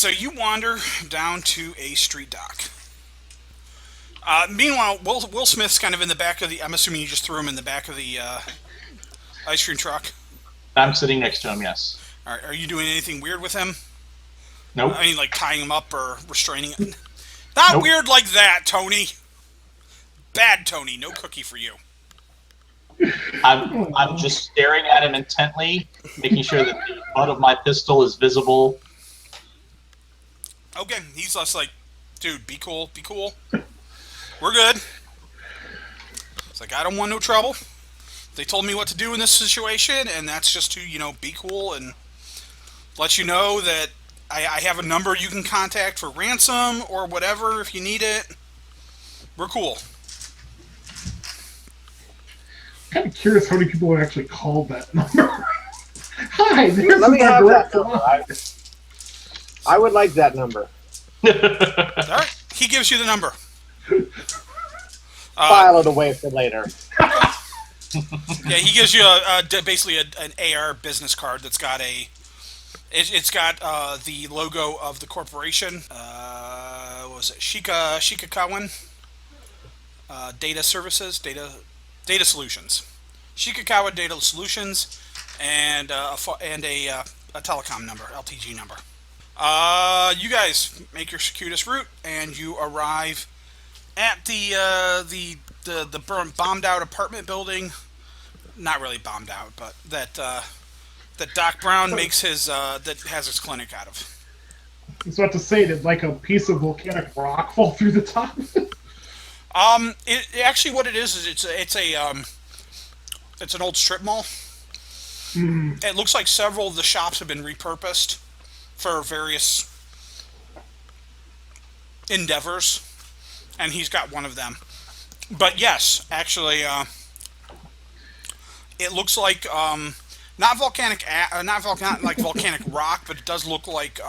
so you wander down to a street dock. Meanwhile, Will Smith's kind of in the back of the. I'm assuming you just threw him in the back of the ice cream truck. I'm sitting next to him, yes. Are you doing anything weird with him? I Nope. mean, like tying him up or restraining it? Not Nope. weird like that, Tony. Bad Tony. No cookie for you. I'm just staring at him intently, making sure that the butt of my pistol is visible. Okay, he's just like, dude, be cool, be cool. We're good. It's like I don't want no trouble. They told me what to do in this situation, and that's just to be cool and let you know that I have a number you can contact for ransom or whatever if you need it. We're cool. Kind of curious how many people have actually called that number. Hi, there's Let me my have that direct number. line. I would like that number. All right, he gives you the number. File it away for later. Yeah, he gives you basically an AR business card that's got it's got the logo of the corporation. What was it? Shikakawan Data Services, Data Solutions. Shikakawa Data Solutions, and a telecom number, LTG number. You guys make your circuitous route, and you arrive at the bombed out apartment building. Not really bombed out, but that Doc Brown makes his that has his clinic out of. I was about to say, did like a piece of volcanic rock fall through the top? Actually what it is it's an old strip mall. It looks like several of the shops have been repurposed for various endeavors, and he's got one of them. But yes, actually, it looks like not like volcanic rock, but it does look like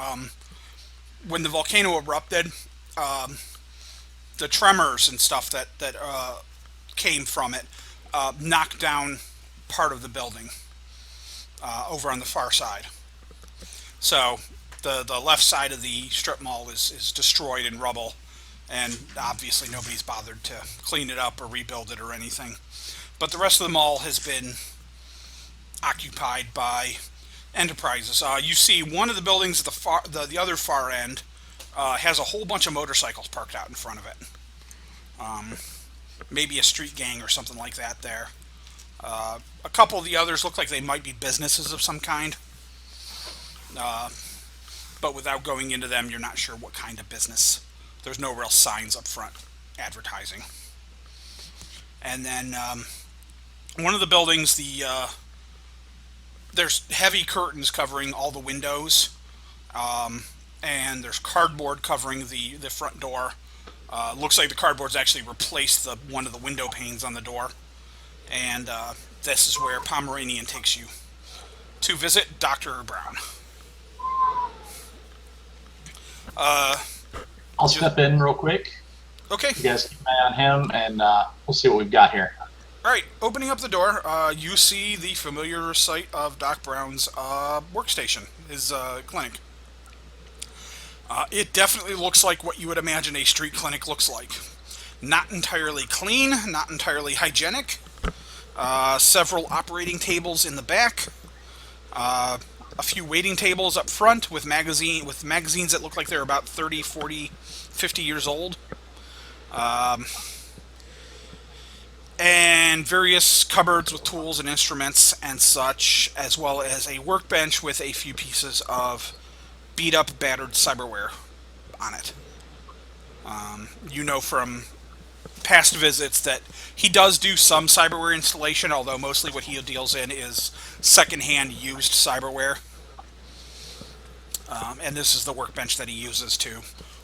when the volcano erupted, the tremors and stuff that came from it knocked down part of the building over on the far side. So the left side of the strip mall is destroyed in rubble, and obviously nobody's bothered to clean it up or rebuild it or anything. But the rest of the mall has been occupied by enterprises. You see one of the buildings at the other far end has a whole bunch of motorcycles parked out in front of it. Maybe a street gang or something like that there. A couple of the others look like they might be businesses of some kind. But without going into them, you're not sure what kind of business. There's no real signs up front advertising. And then one of the buildings, there's heavy curtains covering all the windows, and there's cardboard covering the front door. Looks like the cardboard's actually replaced one of the window panes on the door. And this is where Pomeranian takes you to visit Dr. Brown. I'll step in real quick. Okay. You guys keep an eye on him, and we'll see what we've got here. All right. Opening up the door, you see the familiar sight of Doc Brown's workstation, his clinic. It definitely looks like what you would imagine a street clinic looks like. Not entirely clean, not entirely hygienic. Several operating tables in the back. A few waiting tables up front with magazines that look like they're about 30, 40, 50 years old. And various cupboards with tools and instruments and such, as well as a workbench with a few pieces of beat-up, battered cyberware on it. You know from past visits that he does do some cyberware installation, although mostly what he deals in is secondhand used cyberware. And this is the workbench that he uses to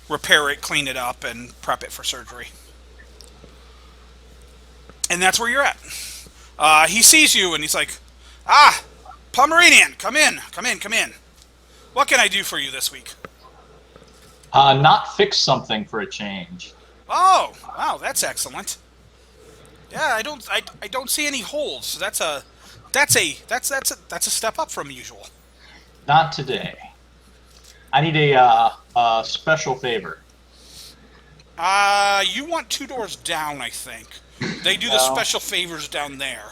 repair it, clean it up, and prep it for surgery. And that's where you're at. He sees you and he's like, "Ah, Pomeranian, come in, come in, come in. What can I do for you this week?" Not fix something for a change. Oh, wow, that's excellent. Yeah, I don't see any holes. So that's a step up from usual. Not today. I need a special favor. You want 2 doors down, I think. They do the No. special favors down there.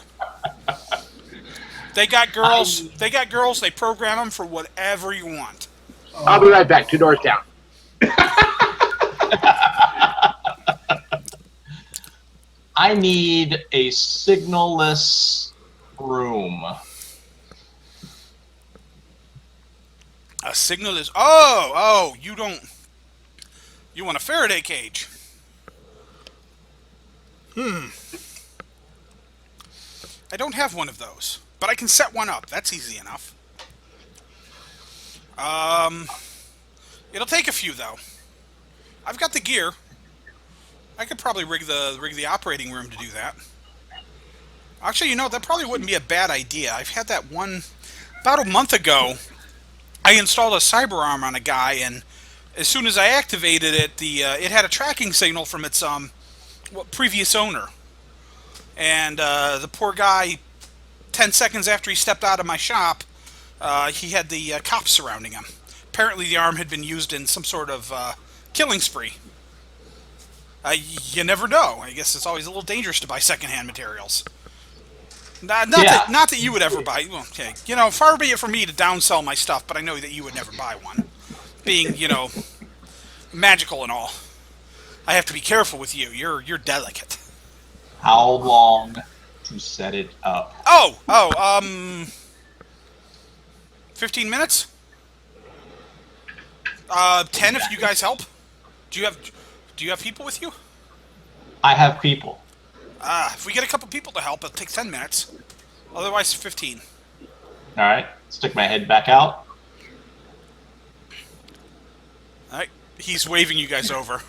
They got girls. They got girls. They program them for whatever you want. I'll be right back. 2 doors down. I need a signalless room. A signal is. Oh, you don't. You want a Faraday cage? I don't have one of those, but I can set one up. That's easy enough. It'll take a few though. I've got the gear. I could probably rig the operating room to do that. Actually, you know, that probably wouldn't be a bad idea. I've had that one about a month ago. I installed a cyber arm on a guy, and as soon as I activated it, it had a tracking signal from its previous owner. And the poor guy, 10 seconds after he stepped out of my shop, he had the cops surrounding him. Apparently the arm had been used in some sort of killing spree. You never know. I guess it's always a little dangerous to buy secondhand materials. Not that you would ever buy. Okay, you know, far be it from me to downsell my stuff, but I know that you would never buy one. Being, you know, magical and all, I have to be careful with you. You're delicate. How long to set it up? 15 minutes. 10 if you guys help. Do you have people with you? I have people. If we get a couple people to help, it'll take 10 minutes. Otherwise, 15. All right. Stick my head back out. All right. He's waving you guys over.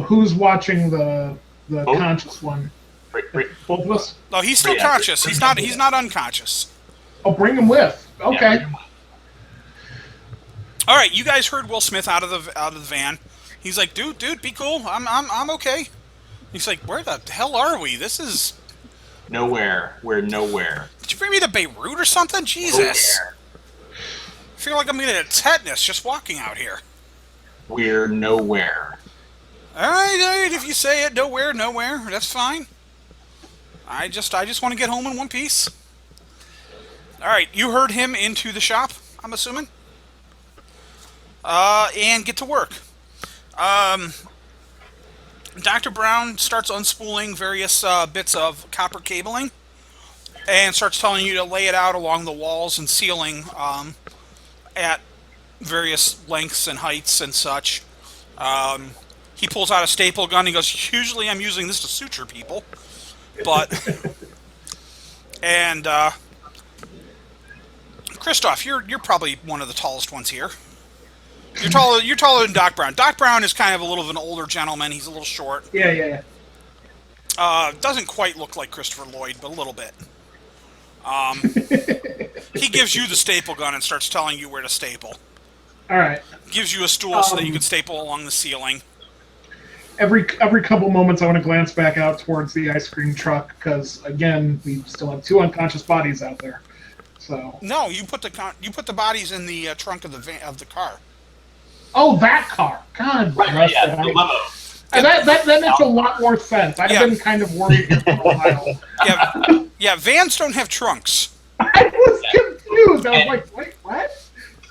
Who's watching the Both? conscious one? Bring- Both of us? No, he's still Yeah. conscious. He's not unconscious. Oh, bring him with. Okay. Yeah, All right, you guys heard Will Smith out of the van. He's like, dude, be cool. I'm okay. He's like, where the hell are we? This is. nowhere. We're nowhere. Did you bring me to Beirut or something? Jesus. Nowhere. I feel like I'm gonna get tetanus just walking out here. We're nowhere. All right, if you say it, nowhere. That's fine. I just want to get home in one piece. All right, you heard him into the shop, I'm assuming. And get to work. Dr. Brown starts unspooling various bits of copper cabling and starts telling you to lay it out along the walls and ceiling at various lengths and heights and such. He pulls out a staple gun. He goes, usually I'm using this to suture people. But... and, Christoph, you're probably one of the tallest ones here. You're taller than Doc Brown. Doc Brown is kind of a little of an older gentleman. He's a little short. Yeah. Doesn't quite look like Christopher Lloyd, but a little bit. He gives you the staple gun and starts telling you where to staple. All right. Gives you a stool so that you can staple along the ceiling. Every couple moments, I want to glance back out towards the ice cream truck because, again, we still have 2 unconscious bodies out there. So. No, you put the bodies in the trunk of the car. Oh, that car! God bless Yeah, it. the limo. And that makes a lot more sense. I've been kind of worried for a while. Yeah, vans don't have trunks. I was confused. I was like, wait, what?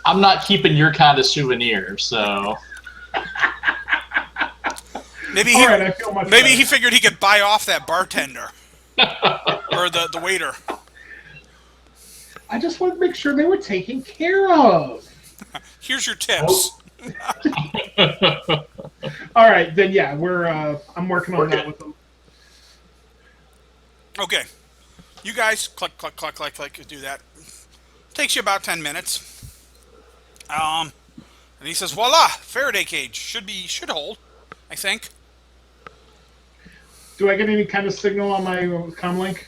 I'm not keeping your kind of souvenir, so Maybe All right, I feel much maybe better. he figured he could buy off that bartender or the waiter. I just wanted to make sure they were taken care of. Here's your tips. All right, then yeah, I'm working on that with them. Okay. You guys click, do that. Takes you about 10 minutes. And he says, voila, Faraday cage. Should hold, I think. Do I get any kind of signal on my comlink?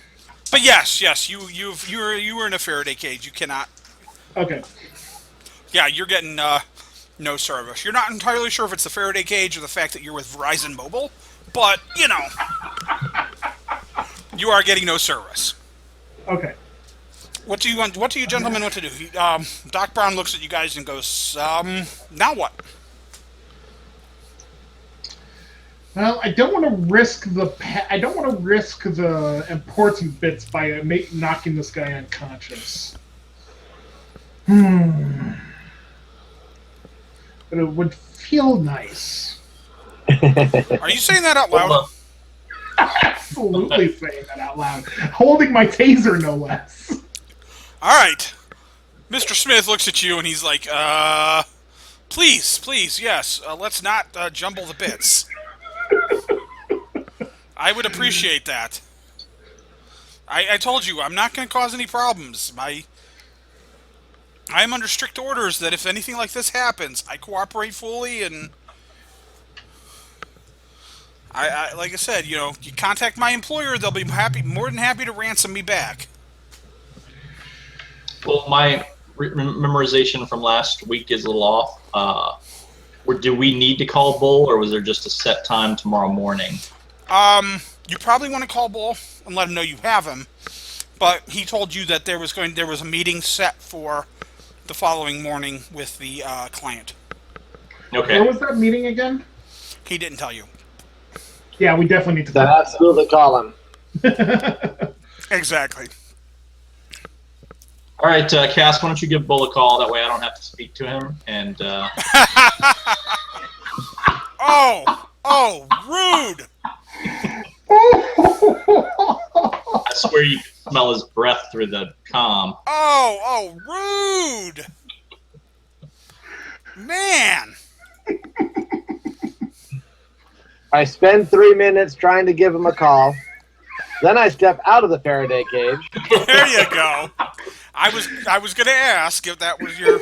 But yes, you were in a Faraday cage. You cannot. Okay. Yeah, you're getting no service. You're not entirely sure if it's the Faraday cage or the fact that you're with Verizon Mobile, but you know, you are getting no service. Okay. What do you want? What do you gentlemen want to do? Doc Brown looks at you guys and goes, now what? Well, I don't want to risk the important bits by knocking this guy unconscious. But it would feel nice. Are you saying that out loud? Absolutely saying that out loud. Holding my taser, no less. All right. Mr. Smith looks at you and he's like, please, yes, let's not jumble the bits. I would appreciate that. I told you, I'm not going to cause any problems. I'm under strict orders that if anything like this happens, I cooperate fully, and I like I said, you contact my employer, they'll be more than happy to ransom me back. Well, my memorization from last week is a little off. Do we need to call Bull, or was there just a set time tomorrow morning? You probably want to call Bull and let him know you have him, but he told you that there was a meeting set for the following morning with the client. Okay. Where was that meeting again? He didn't tell you. Yeah, we definitely need to. Then absolutely call him. Exactly. All right, Cass, why don't you give Bull a call? That way I don't have to speak to him. And Oh, rude! I swear you can smell his breath through the comm. Oh, rude! Man! I spend 3 minutes trying to give him a call. Then I step out of the Faraday cage. There you go. I was going to ask if that was your...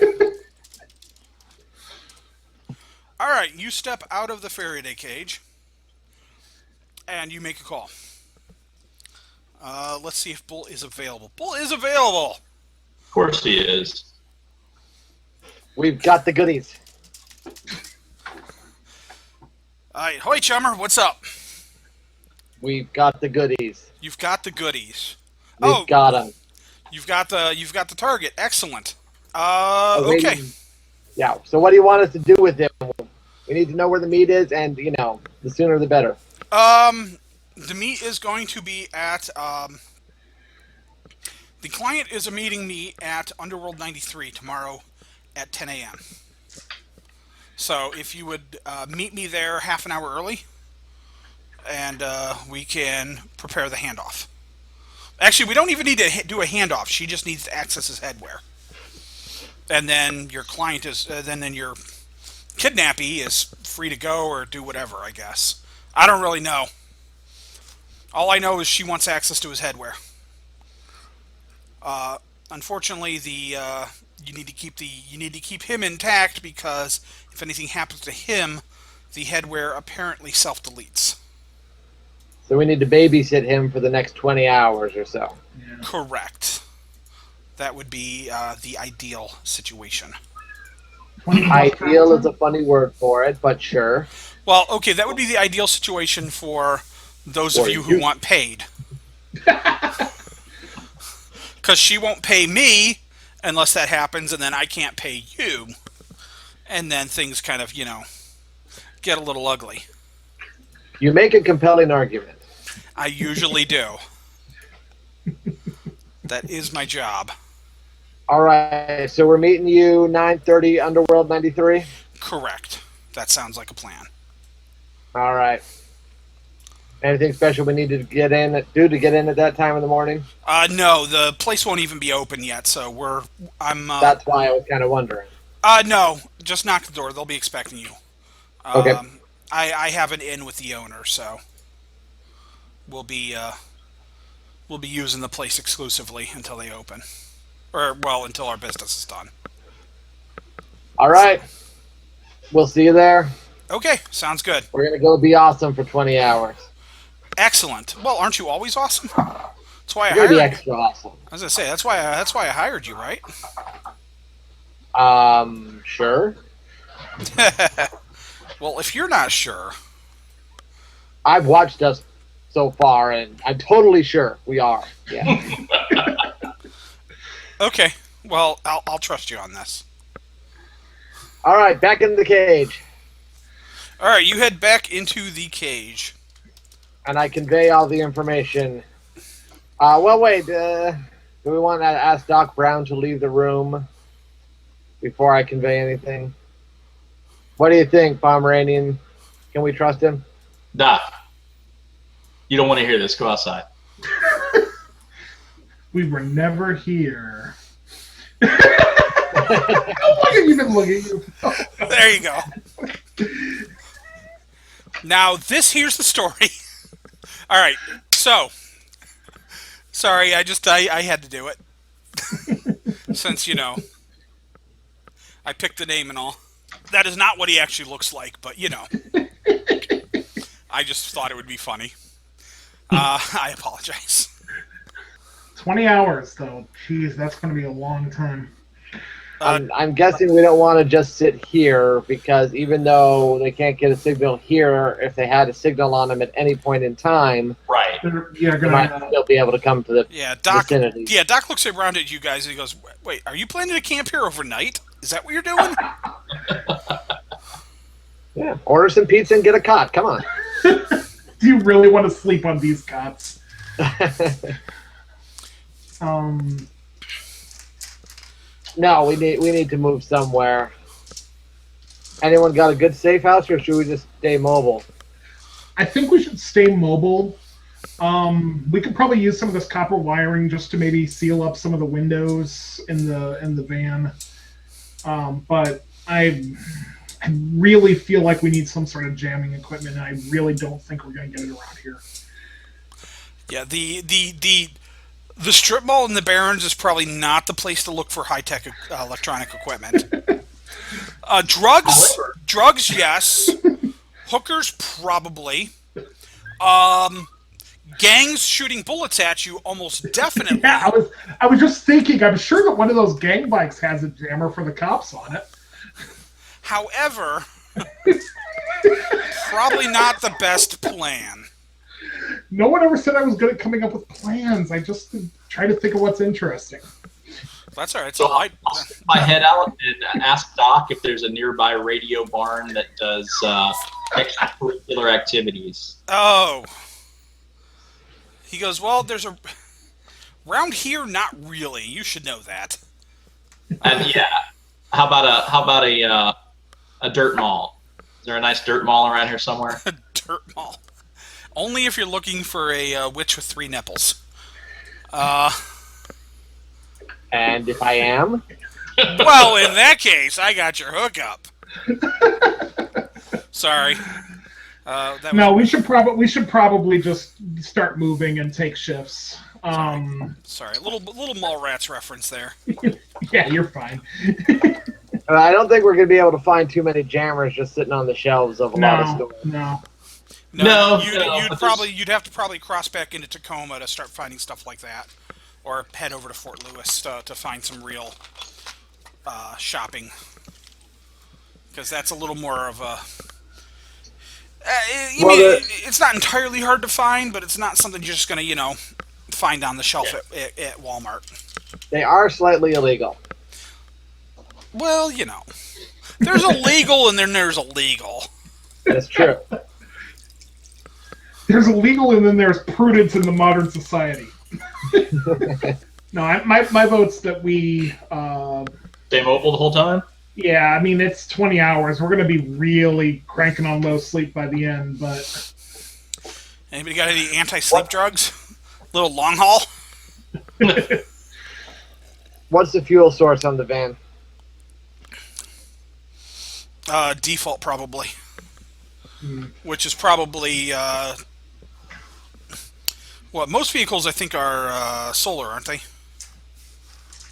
All right, you step out of the Faraday cage, and you make a call. Let's see if Bull is available. Bull is available! Of course he is. We've got the goodies. All right, hoy, chummer, what's up? We've got the goodies. You've got the goodies. We've got them. You've got the target. Excellent. Wait. Okay. Yeah. So what do you want us to do with him? We need to know where the meat is, and the sooner the better. The meet is going to be at the client is meeting me at Underworld 93 tomorrow at 10 a.m. So if you would meet me there half an hour early, and we can prepare the handoff. Actually, we don't even need to do a handoff. She just needs to access his headwear, and then your client is then your kidnappee is free to go or do whatever. I guess I don't really know. All I know is she wants access to his headwear. Unfortunately, you need to keep him intact, because if anything happens to him, the headwear apparently self-deletes. So we need to babysit him for the next 20 hours or so. Yeah. Correct. That would be the ideal situation. Ideal is a funny word for it, but sure. Well, okay, that would be the ideal situation for those of you who want paid. Because she won't pay me unless that happens, and then I can't pay you. And then things kind of, get a little ugly. You make a compelling argument. I usually do. That is my job. All right, so we're meeting you 9:30 Underworld 93? Correct. That sounds like a plan. All right. Anything special we need to get in at that time in the morning? No, the place won't even be open yet, so I'm... That's why I was kind of wondering. No, just knock the door. They'll be expecting you. Okay. I have an in with the owner, so we'll be using the place exclusively until they open. Until our business is done. All right. We'll see you there. Okay, sounds good. We're going to go be awesome for 20 hours. Excellent. Well, aren't you always awesome? That's why I You're hired the you. extra awesome. I was gonna say that's why I hired you, right? Sure. Well, if you're not sure, I've watched us so far, and I'm totally sure we are. Yeah. Okay. Well, I'll trust you on this. All right, back in the cage, All right, you head back into the cage. and I convey all the information. Well, wait. Do we want to ask Doc Brown to leave the room before I convey anything? What do you think, Pomeranian? Can we trust him? Doc, you don't want to hear this. Go outside. We were never here. How long have you been looking? There you go. Now, here's the story. All right, so, sorry, I had to do it. Since, I picked the name and all. That is not what he actually looks like, but, I just thought it would be funny. I apologize. 20 hours, though. Jeez, that's going to be a long time. I'm guessing we don't want to just sit here because even though they can't get a signal here, if they had a signal on them at any point in time, Right. Yeah, they might still be able to come to the vicinity. Yeah, Doc looks around at you guys and he goes, "Wait, are you planning to camp here overnight? Is that what you're doing?" Yeah, order some pizza and get a cot. Come on. Do you really want to sleep on these cots? No, we need to move somewhere. Anyone got a good safe house, or should we just stay mobile? I think we should stay mobile. We could probably use some of this copper wiring just to maybe seal up some of the windows in the van. But I really feel like we need some sort of jamming equipment, and I really don't think we're going to get it around here. Yeah, the strip mall in the Barrens is probably not the place to look for high-tech electronic equipment. Drugs, yes. Hookers, probably. Gangs shooting bullets at you, almost definitely. Yeah, I was just thinking. I'm sure that one of those gang bikes has a jammer for the cops on it. However, probably not the best plan. No one ever said I was good at coming up with plans. I just try to think of what's interesting. That's all right. So I'll stick my head out and ask Doc if there's a nearby radio barn that does extracurricular activities. Oh. He goes, well, around here, not really. You should know that. And yeah, how about a dirt mall? Is there a nice dirt mall around here somewhere? A dirt mall. Only if you're looking for a witch with 3 nipples. And if I am? Well, in that case, I got your hookup. Sorry. We should probably just start moving and take shifts. Sorry, a little Mallrats reference there. Yeah, you're fine. I don't think we're going to be able to find too many jammers just sitting on the shelves of a lot of stores. You'd have to probably cross back into Tacoma to start finding stuff like that, or head over to Fort Lewis to find some real shopping, because that's a little more of a. It's not entirely hard to find, but it's not something you're just going to find on the shelf at Walmart. They are slightly illegal. Well, there's illegal and then there's illegal. That's true. There's illegal and then there's prudence in the modern society. No, my vote's that we... Stay mobile the whole time? Yeah, I mean, it's 20 hours. We're going to be really cranking on low sleep by the end, but... Anybody got any anti-sleep drugs? Little long haul? What's the fuel source on the van? Default, probably. Which is probably... most vehicles, I think, are solar, aren't they?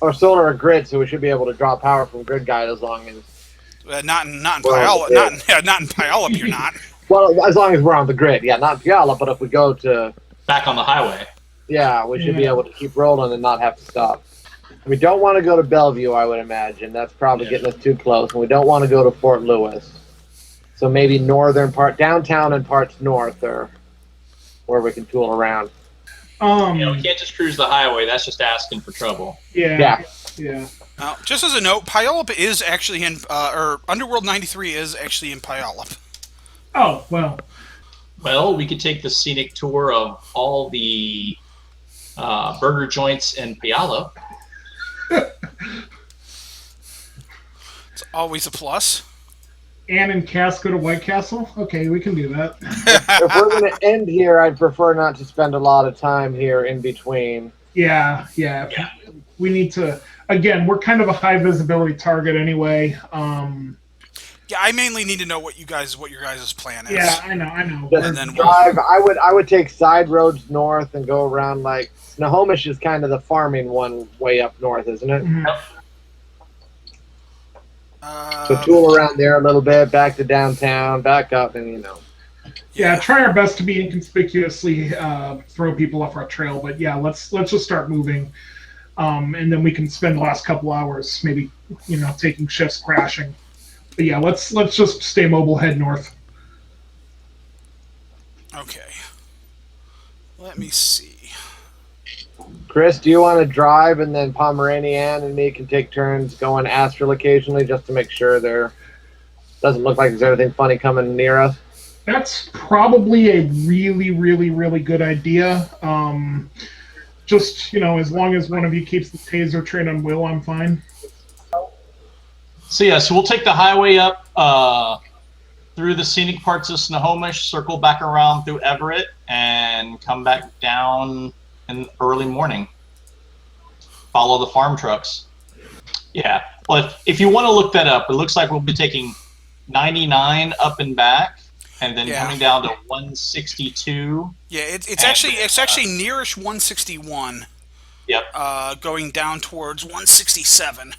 Or solar or grid, so we should be able to draw power from Grid Guide as long as... not in Puyallup. Not in Puyallup, you're not. Well, as long as we're on the grid. Yeah, not in Puyallup, but if we go to... Back on the highway. Yeah, we should be able to keep rolling and not have to stop. We don't want to go to Bellevue, I would imagine. That's probably getting us too close. And we don't want to go to Fort Lewis. So maybe northern part, downtown and parts north, or where we can tool around. We can't just cruise the highway. That's just asking for trouble. Yeah. Just as a note, Puyallup is actually in, or Underworld 93 is actually in Puyallup. Oh, well. Well, we could take the scenic tour of all the burger joints in Puyallup. It's always a plus. Ann and Cass go to White Castle? Okay, we can do that. If we're going to end here, I'd prefer not to spend a lot of time here in between. Yeah. We need to... Again, we're kind of a high visibility target anyway. Yeah, I mainly need to know what your guys' plan is. Yeah, I know. Just And then drive. I would take side roads north and go around like Snohomish is kind of the farming one way up north, isn't it? Mhm. So tool around there a little bit, back to downtown, back up, and Yeah, try our best to be inconspicuously throw people off our trail, but yeah, let's just start moving, and then we can spend the last couple hours maybe taking shifts crashing. But yeah, let's just stay mobile, head north. Okay. Let me see. Chris, do you want to drive, and then Pomeranian and me can take turns going astral occasionally, just to make sure there doesn't look like there's anything funny coming near us? That's probably a really, really, really good idea. Just as long as one of you keeps the taser trained on Will, I'm fine. So we'll take the highway up through the scenic parts of Snohomish, circle back around through Everett, and come back down in early morning. Follow the farm trucks. Yeah. Well, if you want to look that up, it looks like we'll be taking 99 up and back, and then coming down to 162. Yeah, it's actually nearish 161. Yep. Going down towards 167.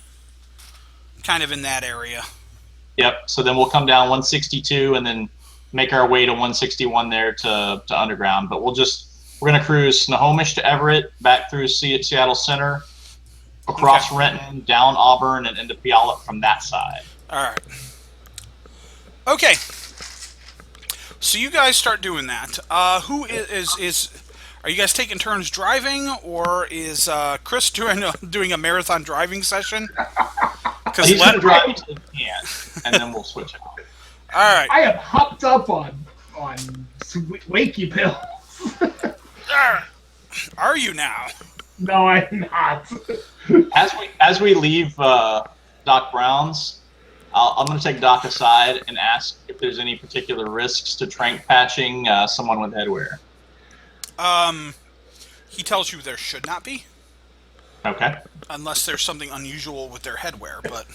Kind of in that area. Yep. So then we'll come down 162 and then make our way to 161 there to underground. But we're going to cruise Snohomish to Everett, back through Seattle Center, across Renton, down Auburn, and into Puyallup from that side. All right. Okay. So you guys start doing that. Who is are you guys taking turns driving, or is Chris doing a marathon driving session? Because he's going to drive until he can't, and then we'll switch it on. All right. I am hopped up on wakey pills. Are you now? No, I'm not. As we leave Doc Brown's, I'm going to take Doc aside and ask if there's any particular risks to trank patching someone with headwear. He tells you there should not be. Okay. Unless there's something unusual with their headwear, but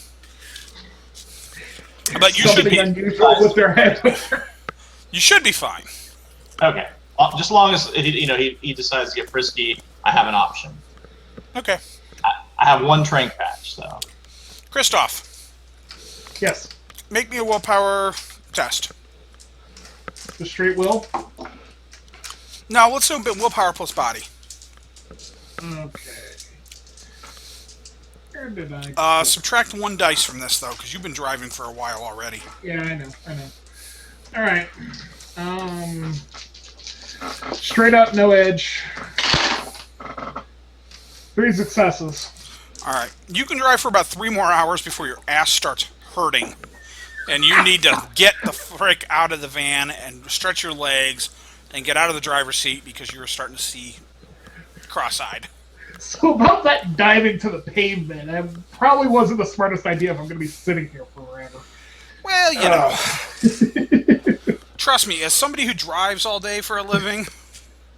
you should be unusual with their headwear. You should be fine. Okay. Just as long as he decides to get frisky, I have an option. Okay. I have one trank patch, so. Christoph. Yes. Make me a willpower test. The straight will? No, let's do a bit willpower plus body. Okay. Where did I... Subtract 1 dice from this, though, because you've been driving for a while already. Yeah, I know. All right. Straight up, no edge. 3 successes. All right. You can drive for about 3 more hours before your ass starts hurting. And you need to get the frick out of the van and stretch your legs and get out of the driver's seat because you're starting to see cross-eyed. So about that diving to the pavement, it probably wasn't the smartest idea if I'm going to be sitting here forever. Well, you know. Trust me, as somebody who drives all day for a living,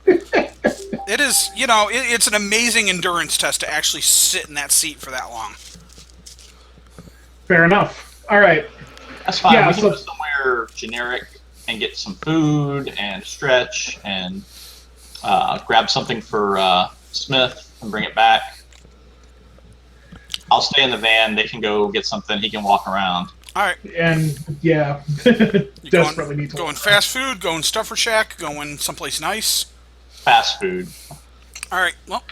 it is, it's an amazing endurance test to actually sit in that seat for that long. Fair enough. All right. That's fine. Yeah, we can go somewhere generic and get some food and stretch and grab something for Smith and bring it back. I'll stay in the van. They can go get something. He can walk around. All right. And, yeah, desperately need to going fast food, going Stuffer Shack, going someplace nice. Fast food. All right. Well,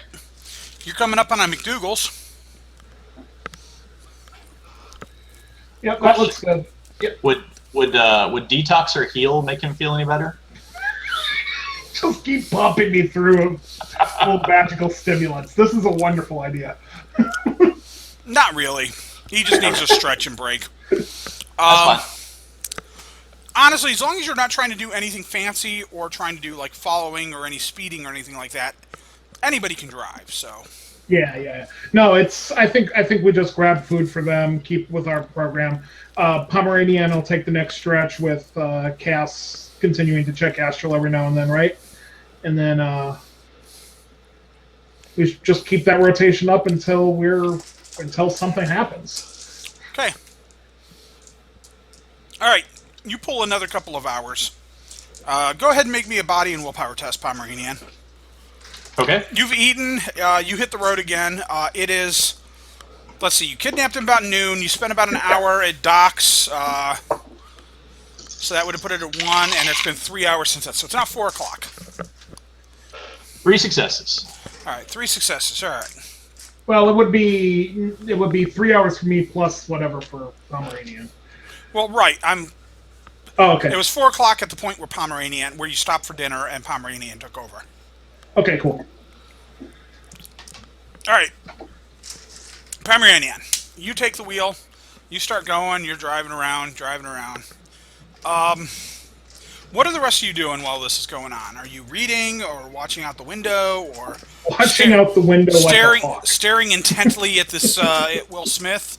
you're coming up on a McDougal's. Yep, that looks good. Yep. Would detox or heal make him feel any better? Just keep popping me through him. full of magical stimulants. This is a wonderful idea. Not really. He just needs a stretch and break. That's fine. Honestly, as long as you're not trying to do anything fancy or trying to do like following or any speeding or anything like that, anybody can drive. So Yeah. No, it's. I think we just grab food for them. Keep with our program. Pomeranian will take the next stretch with Cass continuing to check Astral every now and then, right? And then we should just keep that rotation up until something happens. okay. All right. You pull another couple of hours. Go ahead and make me a body and willpower test, Pomeranian. Okay. You've eaten. You hit the road again. It is. Let's see. You kidnapped him about noon. You spent about an hour at docks. So that would have put it at 1, and it's been 3 hours since that. So it's now 4 o'clock. 3 successes. All right, 3 successes. All right. Well, it would be 3 hours for me plus whatever for Pomeranian. Well, right. Oh, okay. It was 4 o'clock at the point where you stopped for dinner, and Pomeranian took over. Okay, cool. All right. Pomeranian, you take the wheel. You start going. You're driving around. What are the rest of you doing while this is going on? Are you reading or watching out the window or Watching out the window staring like a hawk. staring intently at this at Will Smith,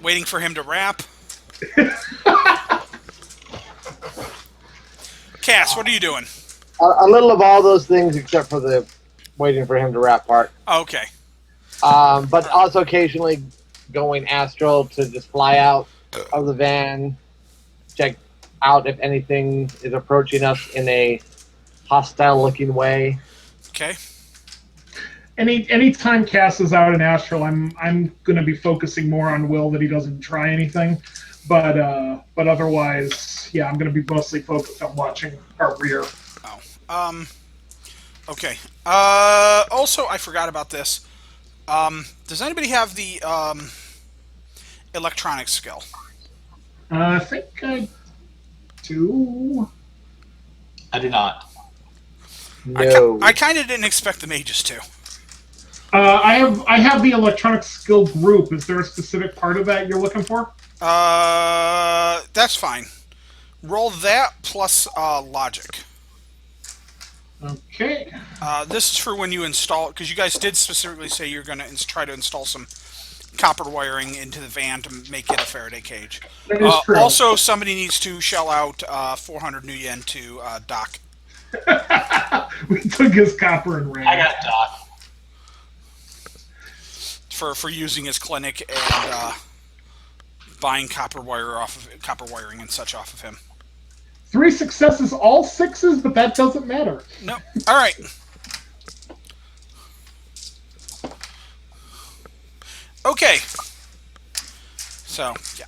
waiting for him to rap? Cass, what are you doing? A little of all those things except for the waiting for him to rap part. Okay. But also occasionally going astral to just fly out of the van, check out if anything is approaching us in a hostile-looking way. Okay. Anytime Cass is out in Astral, I'm going to be focusing more on Will that he doesn't try anything, but otherwise, yeah, I'm going to be mostly focused on watching our rear. Oh. Okay. Also, I forgot about this. Does anybody have the electronics skill? I think I do. I do not. No. I kind of didn't expect the mages to. I have the electronic skill group. Is there a specific part of that you're looking for? That's fine. Roll that plus logic. Okay. This is for when you install, because you guys did specifically say you're going to try to install some copper wiring into the van to make it a Faraday cage. That is true. Also, somebody needs to shell out 400 new yen to Doc. We took his copper and ran. I got Doc. For using his clinic and buying copper wiring and such off of him. 3 successes, all 6s, but that doesn't matter. No. All right. Okay. So yeah.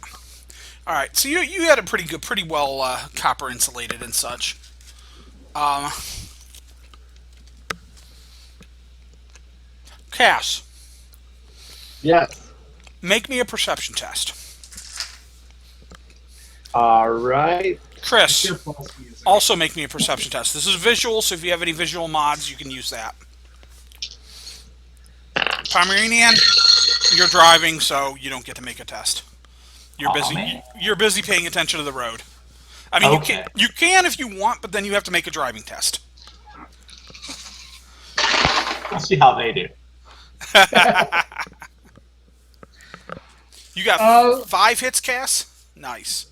All right. So you had a pretty well copper insulated and such. Cass, Yes. make me a perception test. All right. Chris, Your false music. also make me a perception test. This is visual, so if you have any visual mods, you can use that. Pomeranian, you're driving, so you don't get to make a test. You're busy. Man. You're busy paying attention to the road. I mean, Okay. you can if you want, but then you have to make a driving test. Let's see how they do. You got 5 hits, Cass. Nice,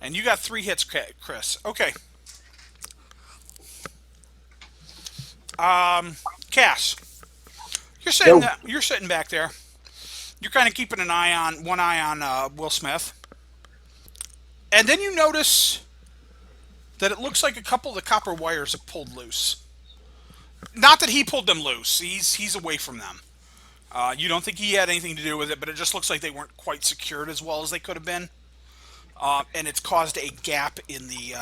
and you got 3 hits, Chris. Okay. Cass, you're sitting back there. You're kind of keeping one eye on Will Smith, and then you notice that it looks like a couple of the copper wires have pulled loose. Not that he pulled them loose; he's away from them. You don't think he had anything to do with it, but it just looks like they weren't quite secured as well as they could have been, and it's caused a gap in the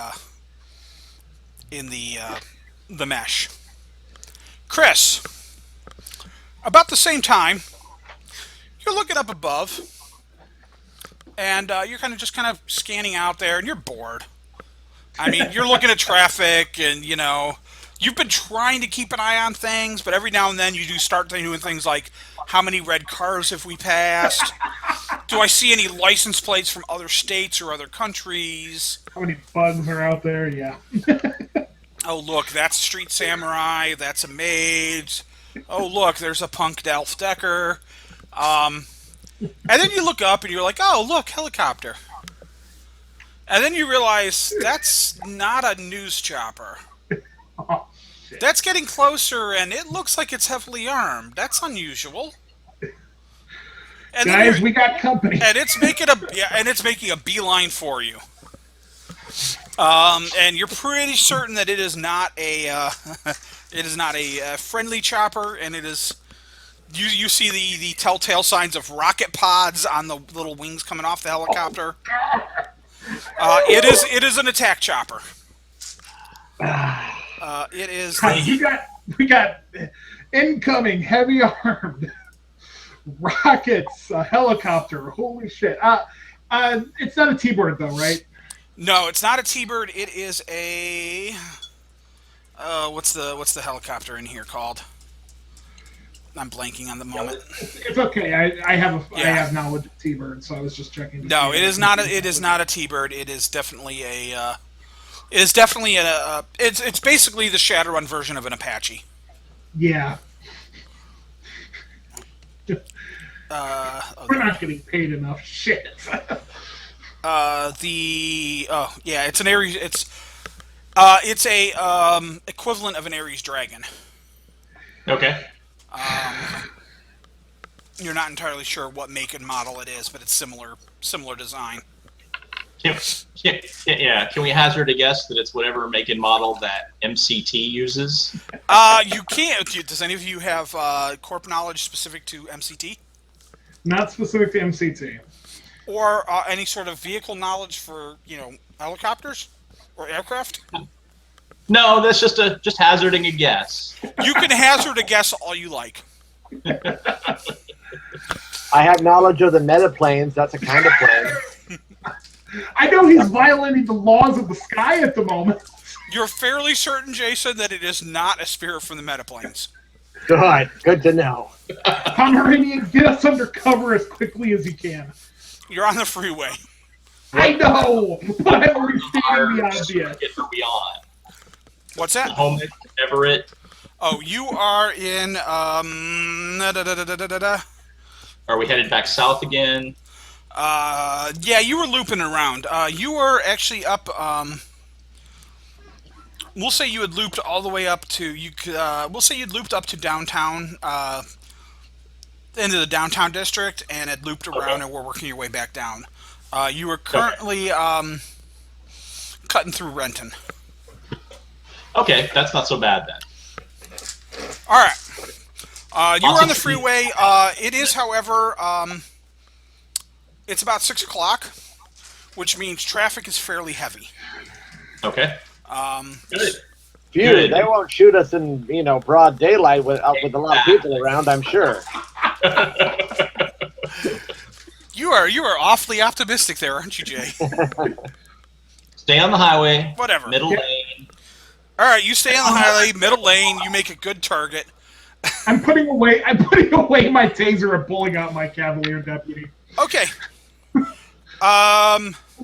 mesh. Chris, about the same time, you're looking up above, and you're kind of scanning out there, and you're bored. I mean, you're looking at traffic, and you You've been trying to keep an eye on things, but every now and then you do start doing things like, how many red cars have we passed? Do I see any license plates from other states or other countries? How many bugs are out there? Yeah. Oh, look, that's Street Samurai. That's a mage. Oh, look, there's a punk Delph Decker. And then you look up and you're like, oh, look, helicopter. And then you realize that's not a news chopper. Oh, shit. That's getting closer, and it looks like it's heavily armed. That's unusual. And Guys, we got company. and it's making a beeline for you. And you're pretty certain that it is not a friendly chopper, and it is. You see the telltale signs of rocket pods on the little wings coming off the helicopter. It is an attack chopper. It is. We got incoming heavy armed rockets, a helicopter. Holy shit! It's not a T-bird though, right? No, it's not a T-bird. It is a. What's the helicopter in here called? I'm blanking on the moment. It's okay. I have knowledge of T-bird, so I was just checking. No, it is not. It is not a T-bird. It is definitely a. It is definitely a. It's basically the Shadowrun version of an Apache. Yeah. We're not getting paid enough. Shit. It's an Ares. It's a equivalent of an Ares Dragon. Okay. You're not entirely sure what make and model it is, but it's similar design. Yeah. Can we hazard a guess that it's whatever make and model that MCT uses? You can't. Does any of you have corp knowledge specific to MCT? Not specific to MCT. Or any sort of vehicle knowledge for, helicopters or aircraft? No, that's just hazarding a guess. You can hazard a guess all you like. I have knowledge of the metaplanes. That's a kind of plane. I know he's violating the laws of the sky at the moment. You're fairly certain, Jason, that it is not a spirit from the metaplanes. Good to know. Pomeranian, get us under cover as quickly as you can. You're on the freeway. I know, but I'm restating the idea. Get her beyond. What's that? Home Everett. Oh, you are in. Are we headed back south again? Yeah, you were looping around. You were actually up. We'll say you had looped all the way up to we'll say you'd looped up to downtown, into the downtown district, and had looped around, and were working your way back down. You were currently cutting through Renton. Okay, that's not so bad then. All right. You were on the freeway. It is, however, it's about 6 o'clock, which means traffic is fairly heavy. Okay. Good. Phew, Good. they won't shoot us in broad daylight with a lot of people around, I'm sure. You are awfully optimistic there, aren't you, Jay? Stay on the highway. Whatever. Middle lane. All right, you stay on the highway, middle lane. You make a good target. I'm putting away my taser and pulling out my Cavalier deputy. Okay. We're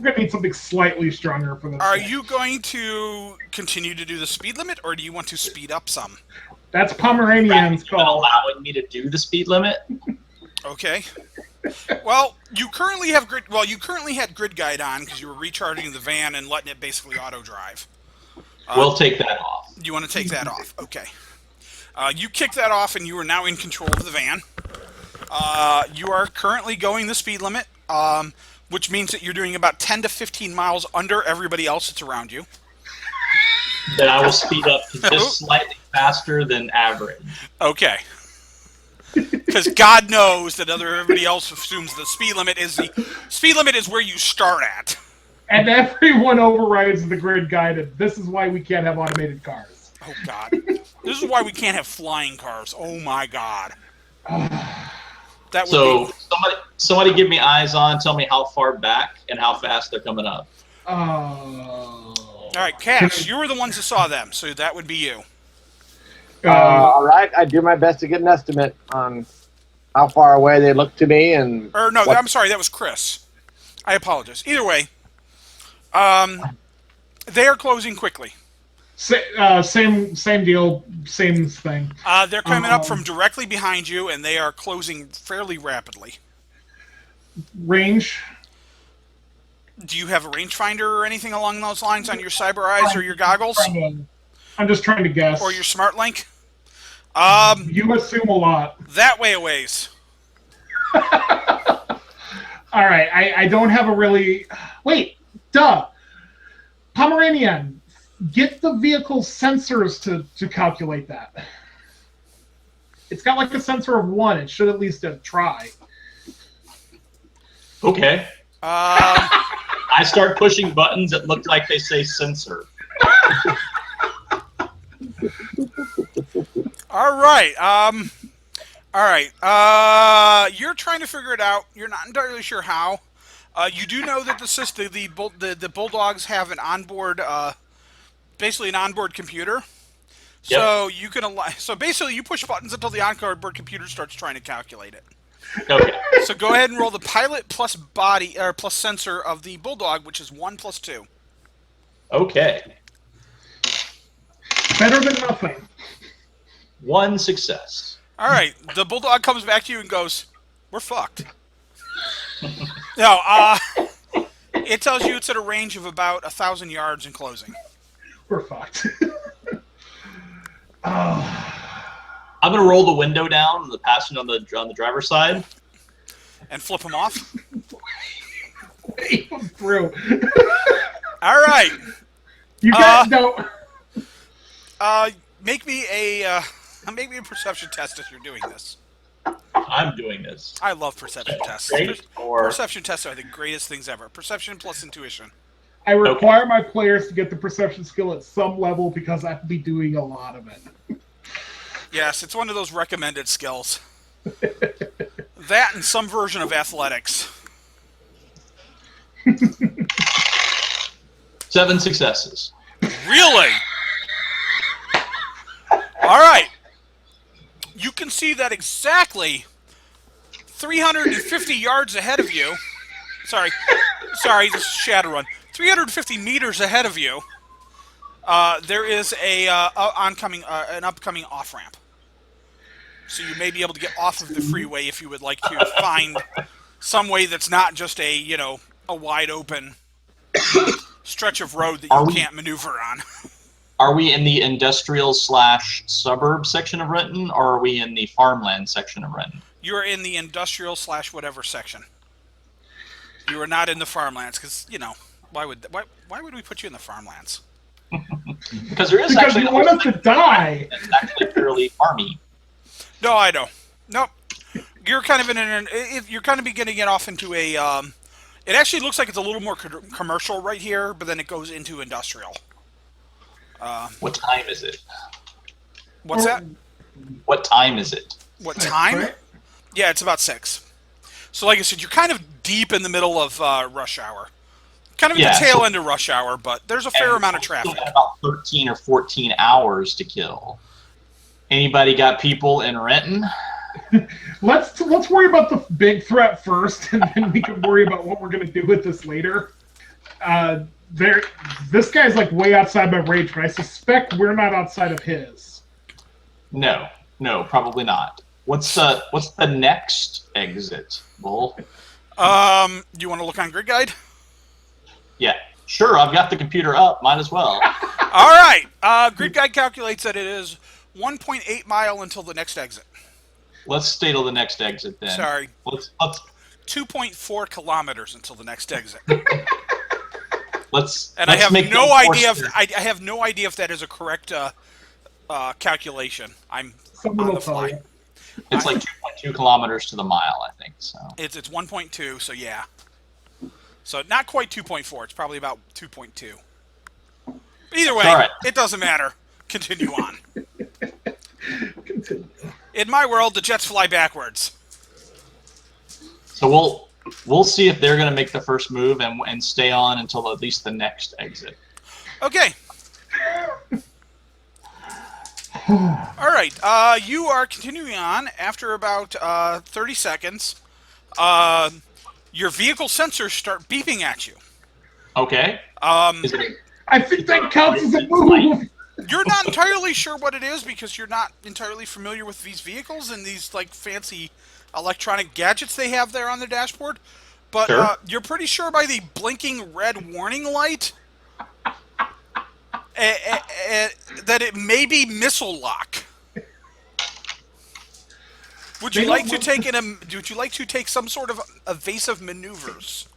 gonna need something slightly stronger for this. Are you going to continue to do the speed limit, or do you want to speed up some? That's Pomeranian's You're call. allowing me to do the speed limit? Okay. Well, you currently have grid. Well, you currently had grid guide on because you were recharging the van and letting it basically auto drive. We'll take that off. You want to take that off? Okay. You kick that off, and you are now in control of the van. You are currently going the speed limit, which means that you're doing about 10 to 15 miles under everybody else that's around you. Then I will speed up to just slightly faster than average. Okay. Because God knows that everybody else assumes the speed limit is where you start at. And everyone overrides the grid guided. This is why we can't have automated cars. Oh God. This is why we can't have flying cars. Oh my God. That would So be... somebody give me eyes on, tell me how far back and how fast they're coming up. Oh. All right, Cash, you were the ones that saw them, so that would be you. All right, I do my best to get an estimate on how far away they look to me and. Or no, what- I'm sorry, that was Chris. I apologize. Either way, they are closing quickly. Same deal, same thing. They're coming up from directly behind you, and they are closing fairly rapidly. Range. Do you have a rangefinder or anything along those lines on your cyber eyes or your goggles I'm just trying to guess. or your smart link? You assume a lot. That way a ways. All right, I don't have a really. Wait, duh. Pomeranian, get the vehicle's sensors to calculate that. It's got like a sensor of 1. It should at least try. Okay. I start pushing buttons that look like they say sensor. All right. All right. You're trying to figure it out. You're not entirely sure how. You do know that the Bulldogs have an onboard, basically an onboard computer. Yep. So you can so basically you push buttons until the onboard computer starts trying to calculate it. Okay. So go ahead and roll the pilot plus body or plus sensor of the Bulldog, which is 1 + 2. Okay. Better than nothing. 1 success. All right. The Bulldog comes back to you and goes, "We're fucked." No. It tells you it's at a range of about 1,000 yards in closing. We're fucked. Oh. I'm gonna roll the window down, the passenger on the driver's side, And flip them off. Wave them through. All right. You got no. Make me a perception test if you're doing this. I'm doing this. I love perception tests. Great, or Perception tests are the greatest things ever. Perception plus intuition. I require my players to get the perception skill at some level because I have to be doing a lot of it. Yes, it's one of those recommended skills. That and some version of athletics. 7 successes. Really? All right. You can see that exactly 350 yards ahead of you. Sorry, this is Shadowrun. 350 meters ahead of you, there is an upcoming off-ramp. So you may be able to get off of the freeway if you would like to find some way that's not just a wide open stretch of road that you can't maneuver on. Are we in the industrial/suburb section of Renton, or are we in the farmland section of Renton? You're in the industrial/whatever section. You are not in the farmlands because why would we put you in the farmlands? Because there is Because actually you want us to die. It's actually fairly farmy. No, I don't. Nope. You're kind of you're kind of beginning to get off into a. It actually looks like it's a little more commercial right here, but then it goes into industrial. What time is it? What's that? What time is it? What time? Yeah, it's about 6. So, like I said, you're kind of deep in the middle of rush hour. Kind of at the tail end of rush hour, but there's a fair amount of traffic. About 13 or 14 hours to kill. Anybody got people in Renton? Let's worry about the big threat first, and then we can worry about what we're going to do with this later. This guy's like way outside my range, but I suspect we're not outside of his. No, probably not. What's the next exit, Bull? Do you want to look on Grid Guide? Yeah, sure. I've got the computer up. Might as well. All right. Grid Guide calculates that it is 1.8 mile until the next exit. Let's stay till the next exit then. Sorry. Let's 2.4 kilometers until the next exit. I have no idea if that is a correct calculation. I'm Someone on will the tell fly. you. It's like 2.2 kilometers to the mile, I think. So It's 1.2, so yeah. So not quite 2.4. It's probably about 2.2. Either way, right. It doesn't matter. Continue on. Continue. In my world, the jets fly backwards. So we'll see if they're going to make the first move and stay on until at least the next exit. Okay. All right. You are continuing on after about 30 seconds. Your vehicle sensors start beeping at you. Okay. Um, Is it I think that counts as a light? move. you're not entirely sure what it is because you're not entirely familiar with these vehicles and these like fancy electronic gadgets they have there on their dashboard. But Sure. you're pretty sure by the blinking red warning light that it may be missile lock. Would you They like don't to look- take Would you like to take some sort of evasive maneuvers?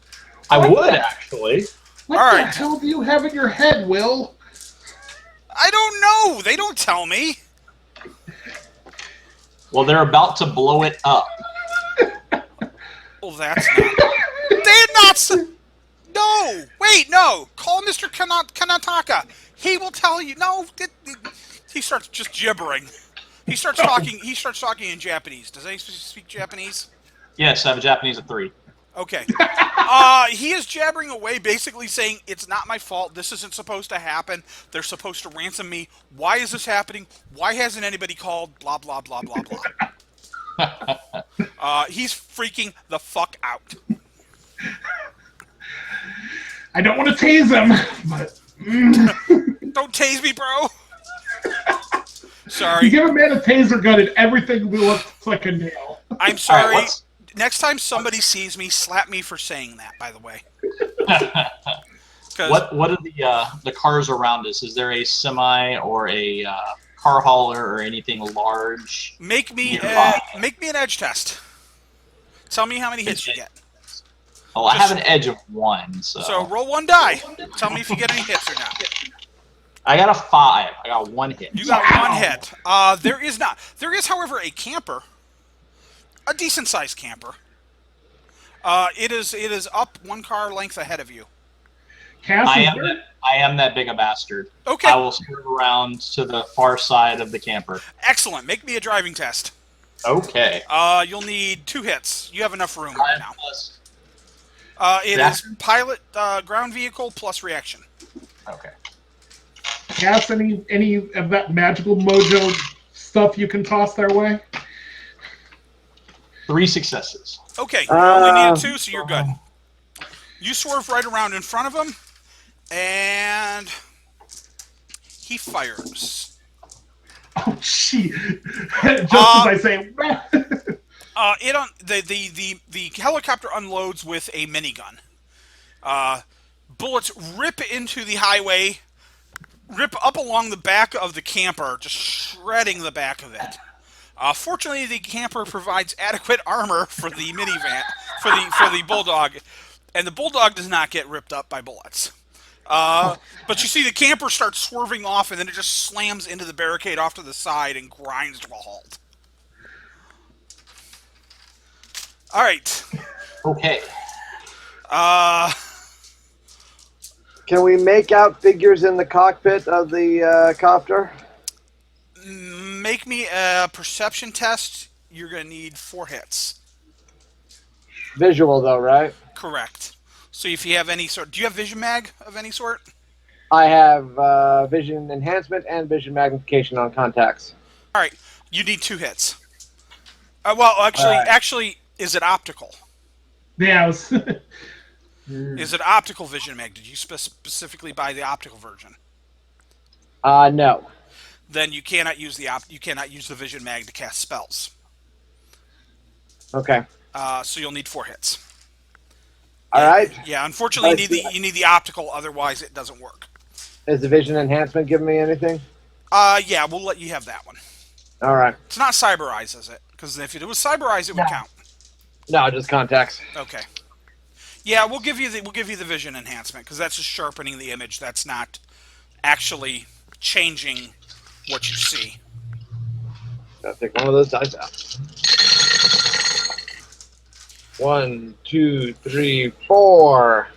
I would actually. What All the right. hell do you have in your head, Will? I don't know. They don't tell me. Well, they're about to blow it up. Well, that's not. They're not. No. Wait. No. Call Mr. Kanataka. He will tell you. No. He starts just gibbering. He starts talking. He starts talking in Japanese. Does anybody speak Japanese? Yes, I have a Japanese at 3. Okay. He is jabbering away, basically saying, it's not my fault. This isn't supposed to happen. They're supposed to ransom me. Why is this happening? Why hasn't anybody called? Blah, blah, blah, blah, blah. He's freaking the fuck out. I don't want to tase him, but Don't tase me, bro. you Sorry. give a man a taser gun and everything looks like a nail. I'm sorry. Alright, Next time somebody sees me, slap me for saying that, by the way. 'Cause what are the cars around us? Is there a semi or a car hauler or anything large? make me Nearby. an edge test. Tell me how many hits you get. Oh, I have an edge of 1, so. So roll one die. Tell me if you get any hits or not. I got a 5. I got 1 hit. You got one hit. There is not. There is, however, a camper, a decent sized camper. It is up one car length ahead of you. Cass, I is there- am that big a bastard. Okay, I will swerve around to the far side of the camper. excellent. Make me a driving test. Okay. You'll need 2 hits. You have enough room 5 right now. plus. It is pilot, ground vehicle plus reaction. Okay. Cass, any of that magical mojo stuff you can toss their way? 3 successes. Okay, you only needed 2, so you're good. You swerve right around in front of him, and he fires. Oh, gee. Just as I say, The helicopter unloads with a minigun. Bullets rip into the highway, rip up along the back of the camper, just shredding the back of it. Fortunately, the camper provides adequate armor for the minivan, for the Bulldog, and the Bulldog does not get ripped up by bullets. But you see the camper starts swerving off, and then it just slams into the barricade off to the side and grinds to a halt. All right. Okay. Can we make out figures in the cockpit of the copter? Make me a perception test. You're going to need 4 hits. Visual, though, right? Correct. So if you have any sort... Do you have vision mag of any sort? I have vision enhancement and vision magnification on contacts. All right. You need 2 hits. Well, actually, is it optical? yeah, I was. Is it optical vision mag? Did you specifically buy the optical version? No. Then you cannot use the vision mag to cast spells. Okay. So you'll need 4 hits. All right. Yeah, unfortunately, you need the optical. Otherwise, it doesn't work. Is the vision enhancement giving me anything? Yeah, we'll let you have that one. All right. It's not Cyber Eyes, is it? Because if it was Cyber Eyes, it would count. No, just contacts. Okay. Yeah, we'll give you the vision enhancement because that's just sharpening the image. That's not actually changing what you see. Gotta take one of those dice out. 1, 2, 3, 4.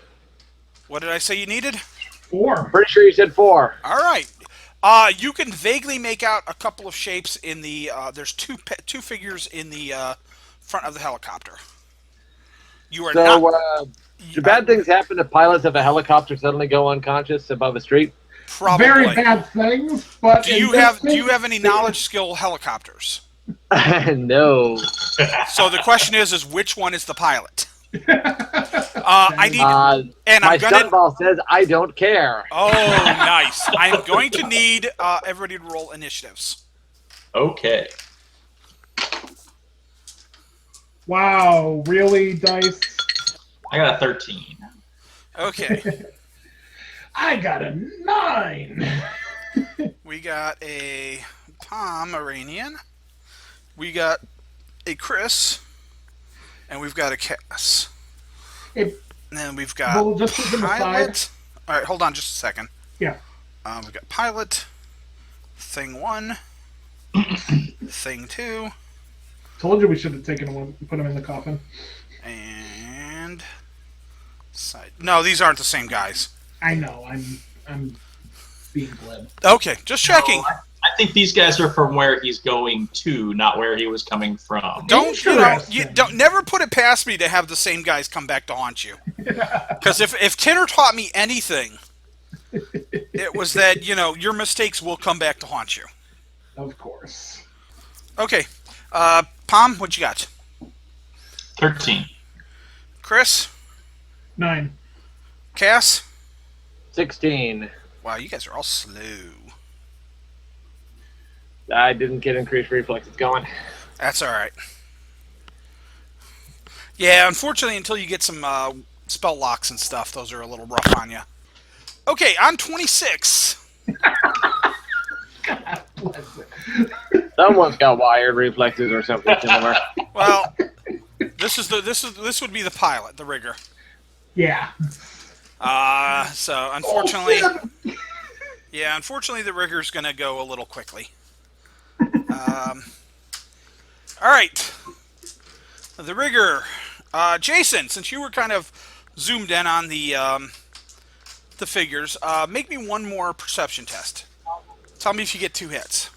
What did I say you needed? 4. Pretty sure you said 4. All right. You can vaguely make out a couple of shapes in the. There's two figures in the front of the helicopter. You are So, not. do bad things happen to pilots if a helicopter suddenly go unconscious above a street? Probably. very bad things. But Do you have any knowledge skill helicopters? No. So the question is which one is the pilot? I need, and My I'm gonna. stun ball says I don't care. Oh, nice! I'm going to need everybody to roll initiatives. Okay. Wow, really, Dice? I got a 13. Okay, I got a 9. we got a Pomeranian, we got a Chris, and we've got a Cass. Hey, And then we've got well, just as an aside. pilot. All right, hold on just a second. Yeah. We've got pilot, thing 1, thing 2, Told you we should have taken one and put him in the coffin. and side. No, these aren't the same guys. I know. I'm being glib. Okay, just checking. No, I think these guys are from where he's going to, not where he was coming from. Don't never put it past me to have the same guys come back to haunt you. Because if Tinner taught me anything, it was that your mistakes will come back to haunt you. Of course. Okay, Pom, what you got? 13. Chris, 9. Cass. 16. Wow, you guys are all slow. I didn't get increased reflexes going. That's all right. Yeah, unfortunately, until you get some spell locks and stuff, those are a little rough on you. Okay, on 26. God bless it. Someone's got wired reflexes or something similar. Well, this would be the pilot, the rigger. Yeah. So unfortunately, Oh, unfortunately, the rigger's gonna go a little quickly. All right, the rigger, Jason. Since you were kind of zoomed in on the figures, make me one more perception test. Tell me if you get 2 hits,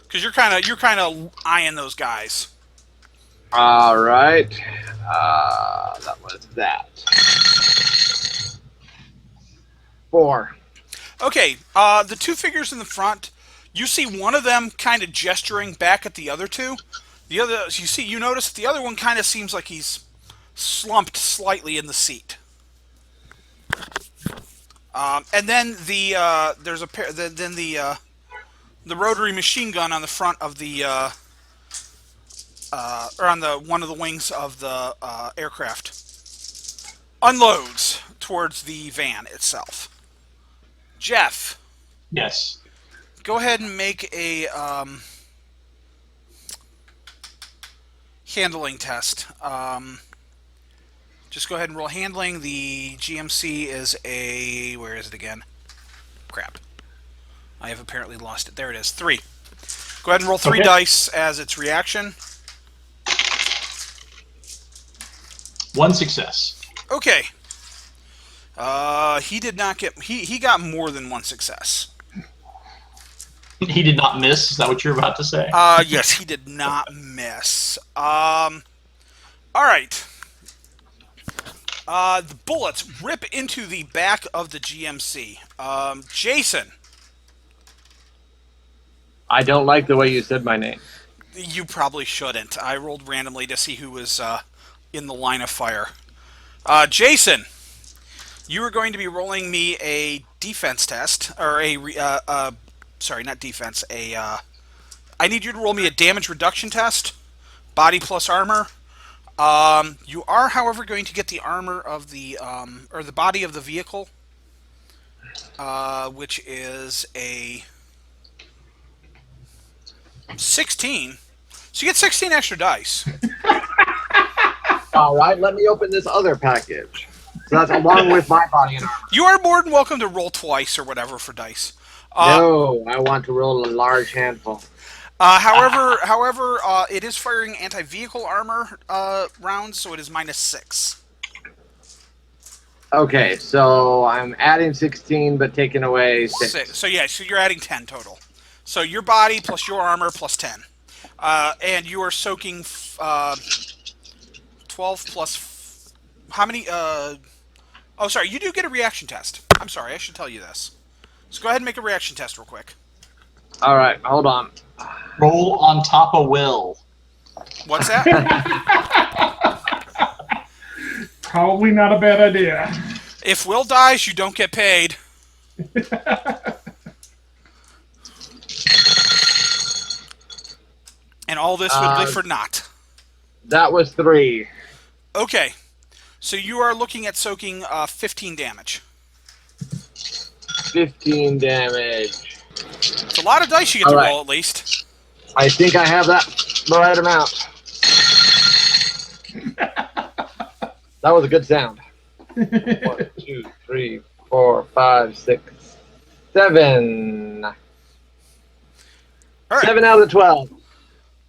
because you're kind of eyeing those guys. All right. That was that. 4. Okay, the 2 figures in the front, you see one of them kind of gesturing back at the other 2. You notice that the other one kind of seems like he's slumped slightly in the seat. And then there's a pair. Then the rotary machine gun on the front of the or on the one of the wings of the aircraft unloads towards the van itself. Jeff, Yes. go ahead and make a handling test. Just go ahead and roll handling. The GMC is a... Where is it again? Crap. I have apparently lost it. There it is. 3. Go ahead and roll 3 dice as its reaction. 1 success. Okay. He did not get... He got more than 1 success. He did not miss. Is that what you're about to say? Yes, he did not miss. All right. The bullets rip into the back of the GMC. Jason. I don't like the way you said my name. You probably shouldn't. I rolled randomly to see who was in the line of fire. Jason, you are going to be rolling me a defense test, or sorry, not defense. I need you to roll me a damage reduction test, body plus armor. You are, however, going to get the armor of the or the body of the vehicle, which is a 16. So you get 16 extra dice. All right, let me open this other package. So that's along with my body and armor. You are more than welcome to roll twice or whatever for dice. No, I want to roll a large handful. However, it is firing anti-vehicle armor rounds, so it is -6. Okay, so I'm adding 16, but taking away 6. So yeah, so you're adding 10 total. So your body plus your armor plus 10, and you are soaking 12 plus how many? Oh, sorry, you do get a reaction test. I'm sorry, I should tell you this. So go ahead and make a reaction test real quick. All right, hold on. Roll on top of Will. What's that? Probably not a bad idea. If Will dies, you don't get paid. And all this would be for naught. That was 3. Okay. So you are looking at soaking 15 damage. 15 damage. It's a lot of dice you get to roll, at least. I think I have that the right amount. That was a good sound. 1, 2, 3, 4, 5, 6, 7. All right. 7 out of 12.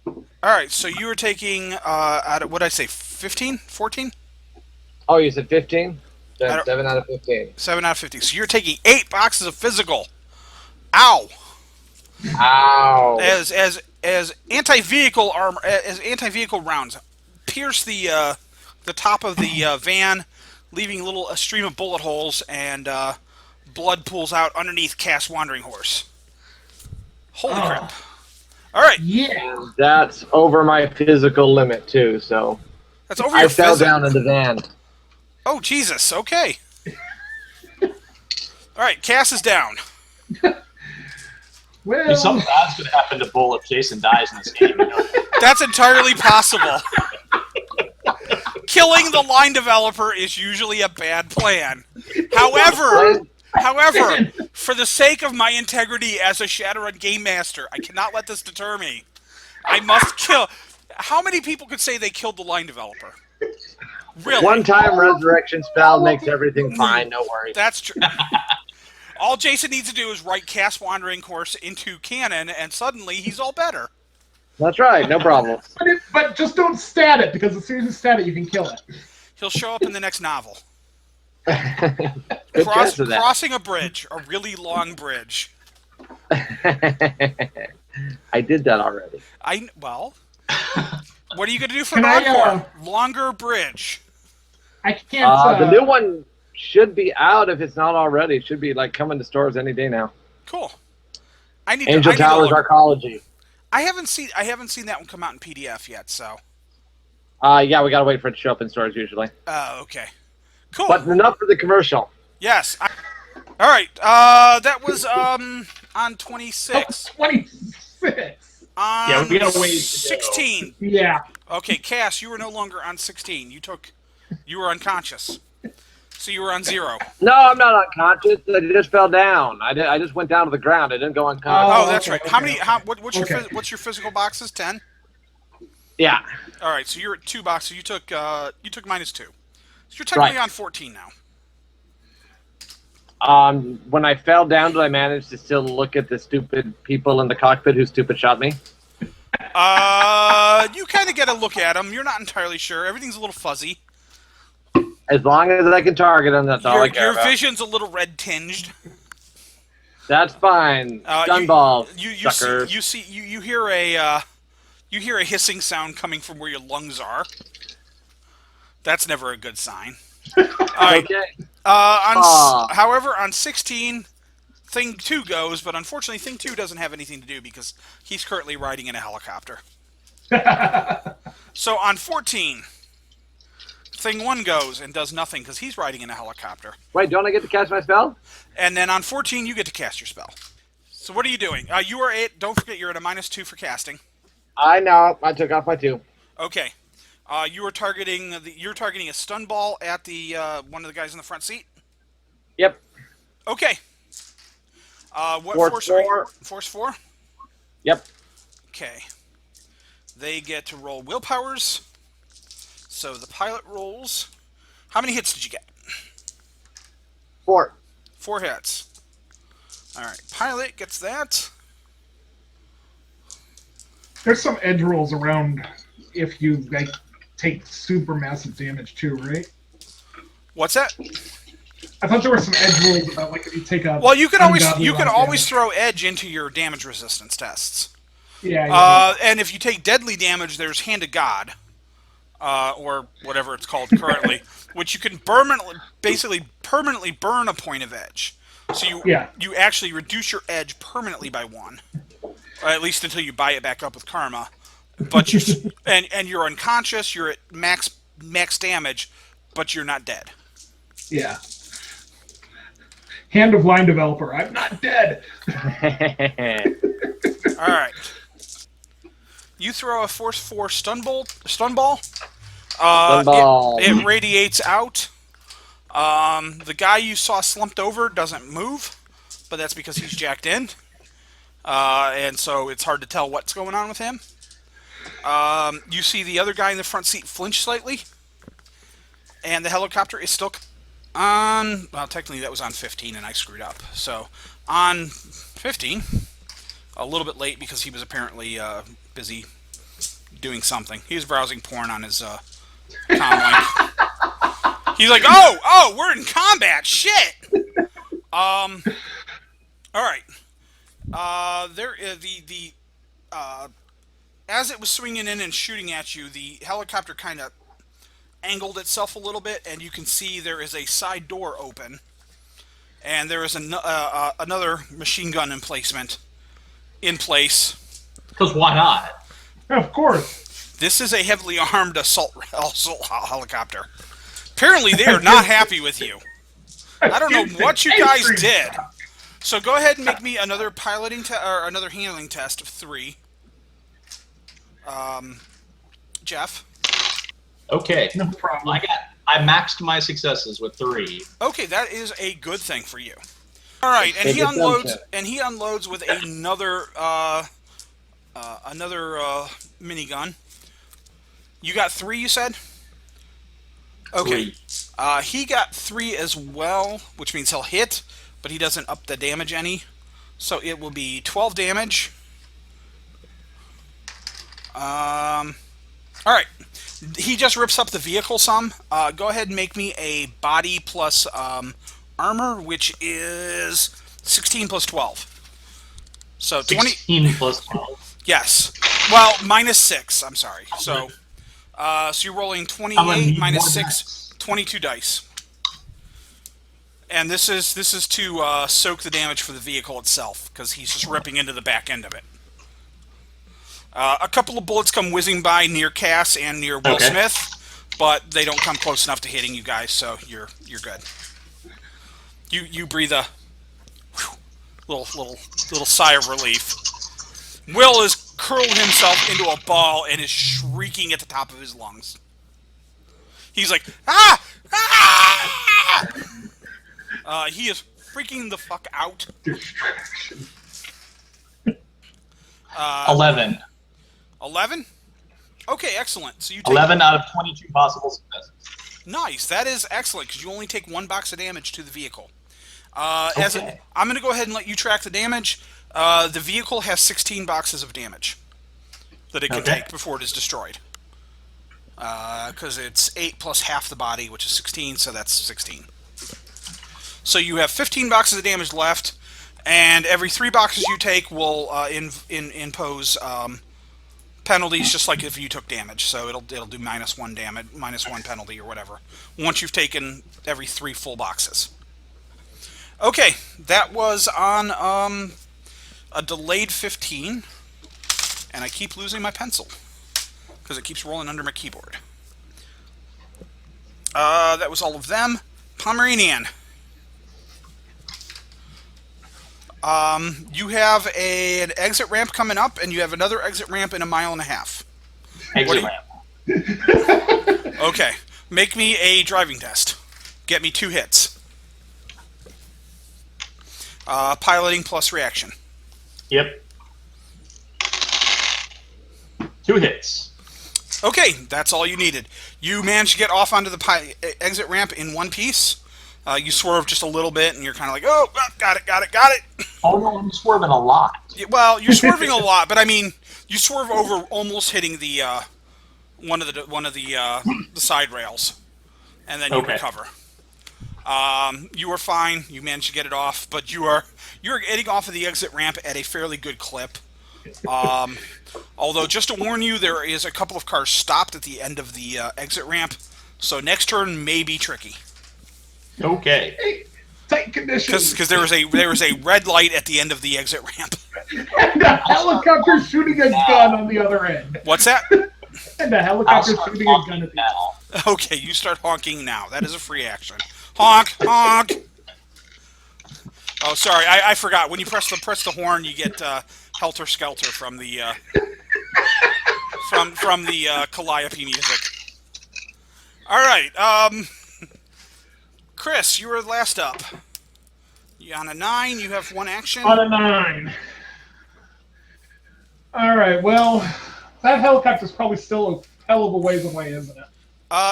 All right, so you were taking, out of, what did I say, 15? 14? Oh, you said 15? I Then don't- 7 out of 15. 7 out of 50. So you're taking 8 boxes of physical. Ow! Ow. As anti-vehicle armor, as anti-vehicle rounds pierce the top of the van, leaving a stream of bullet holes, and blood pools out underneath Cass' wandering horse. Holy crap! All right, Yeah. That's over my physical limit, too, so. that's over I your fell physical. down in the van. Oh Jesus! Okay. All right, Cass is down. Well, Hey, something bad's going to happen to Bull if Jason dies in this game. You know? That's entirely possible. Killing the line developer is usually a bad plan. However, for the sake of my integrity as a Shadowrun game master, I cannot let this deter me. I must kill. How many people could say they killed the line developer? Really? One-time resurrection spell makes everything fine, no worries. That's true. All Jason needs to do is write Cass Wandering Course into canon, and suddenly he's all better. That's right, no problem. but just don't stat it, because as soon as you stat it, you can kill it. He'll show up in the next novel. Good chance of that. Crossing a bridge, a really long bridge. I did that already. Well, what are you going to do for Can an I, encore? Longer bridge. I can't. The new one should be out if it's not already. It should be like coming to stores any day now. Cool. I need Angel to Towers look. Arcology. I haven't seen that one come out in PDF yet, so. Yeah, we gotta wait for it to show up in stores usually. Okay. Cool. But enough for the commercial. Yes. All right. That was on 26. 26. On Yeah, we got a ways to go. 16. Yeah. Okay, Cass, you were no longer on 16. You were unconscious. So you were on 0. No, I'm not unconscious. I just fell down. I just went down to the ground. I didn't go unconscious. Oh, that's okay, right. okay, How many? okay. What's your Okay. what's your physical boxes? 10. Yeah. All right. So you're at 2 boxes. So you took -2. So you're technically Right. on 14 now. When I fell down, did I manage to still look at the stupid people in the cockpit who stupid shot me? You kind of get a look at them. You're not entirely sure. Everything's a little fuzzy. As long as I can target them, that's all I care Your about. vision's a little red tinged. That's fine. Gun You balls, you suckers. you hear a hissing sound coming from where your lungs are. That's never a good sign. All right. Okay. However, on 16, Thing 2 goes, but unfortunately, Thing 2 doesn't have anything to do because he's currently riding in a helicopter. So on 14, Thing 1 goes and does nothing because he's riding in a helicopter. Wait, don't I get to cast my spell? And then on 14, you get to cast your spell. So what are you doing? You are at, don't forget, you're at a -2 for casting. I know. I took off my 2. Okay. You are targeting a stun ball at the one of the guys in the front seat. Yep. Okay. What Force force are you? 4. Force 4? Yep. Okay. They get to roll willpowers. So the pilot rolls. How many hits did you get? 4. 4 hits. All right. Pilot gets that. There's some edge rolls around if you like take super massive damage too, right? What's that? I thought there were some edge rolls about like if you take a. Well, you can always ungodly amount of damage. throw edge into your damage resistance tests. Yeah. And if you take deadly damage, there's Hand of God, or whatever it's called currently, which you can permanently burn a point of edge. So Yeah. you actually reduce your edge permanently by 1, or at least until you buy it back up with karma. But and you're unconscious. You're at max damage, but you're not dead. Yeah. Hand of Line developer. I'm not dead. All right. You throw a Force 4 stun ball. Ball. It radiates out. The guy you saw slumped over doesn't move, but that's because he's jacked in. And so it's hard to tell what's going on with him. You see the other guy in the front seat flinch slightly. And the helicopter is still on... Well, technically that was on 15 and I screwed up. So, on 15, a little bit late because he was apparently busy doing something. He was browsing porn on his comm link. He's like, oh, we're in combat, shit! All right. There is as it was swinging in and shooting at you, the helicopter kind of angled itself a little bit, and you can see there is a side door open, and there is another machine gun emplacement in place. Because why not? Of course. This is a heavily armed assault helicopter. Apparently, they are not happy with you. I don't know what you guys did. So go ahead and make me another piloting or another handling test of 3. Jeff. Okay. No problem. I maxed my successes with 3. Okay, that is a good thing for you. All right, and he unloads with another minigun. You got 3, you said? Okay. 3. He got 3 as well, which means he'll hit, but he doesn't up the damage any. So it will be 12 damage. All right. He just rips up the vehicle some. Go ahead and make me a body plus armor, which is 16 plus 12. So 20. 16 plus 12. Yes. Well, minus 6. I'm sorry. So you're rolling 28 minus 6, 22 dice. And this is to soak the damage for the vehicle itself, because he's just ripping into the back end of it. A couple of bullets come whizzing by near Cass and near Will Smith, but they don't come close enough to hitting you guys, so you're good. You breathe a little sigh of relief. Will has curled himself into a ball and is shrieking at the top of his lungs. He's like, ah! Ah! He is freaking the fuck out. Distraction. 11. 11? Okay, excellent. So you take 11 out of 22 possible successes. Nice. That is excellent, because you only take 1 box of damage to the vehicle. I'm going to go ahead and let you track the damage. The vehicle has 16 boxes of damage that it can take before it is destroyed. Because it's 8 plus half the body, which is 16, so that's 16. So you have 15 boxes of damage left, and every 3 boxes you take will impose penalties, just like if you took damage. So it'll do -1 damage, -1 penalty, or whatever, once you've taken every 3 full boxes. Okay, that was on a delayed 15, and I keep losing my pencil because it keeps rolling under my keyboard. That was all of them. Pomeranian. You have an exit ramp coming up, and you have another exit ramp in 1.5 miles. Exit ramp. Okay. Make me a driving test. Get me 2 hits. Piloting plus reaction. Yep. 2 hits. Okay, that's all you needed. You managed to get off onto the exit ramp in one piece. You swerve just a little bit, and you're kind of like, oh, got it. Oh no, I'm swerving a lot. Well, you're swerving a lot, but I mean, you swerve over, almost hitting the one of the side rails, and then you recover. You are fine. You managed to get it off, but you're getting off of the exit ramp at a fairly good clip. Although, just to warn you, there is a couple of cars stopped at the end of the exit ramp, so next turn may be tricky. Okay. Tight conditions. Because there was a red light at the end of the exit ramp. And a helicopter shooting a gun on the other end. What's that? And a I'll helicopter start shooting a gun talking at the now. Okay, you start honking now. That is a free action. Honk, honk. Oh, sorry, I forgot. When you press the horn, you get helter skelter from the from the Calliope music. All right, Chris, you were last up. You on a 9. You have 1 action. On a 9. All right. Well, that helicopter's probably still a hell of a ways away, isn't it?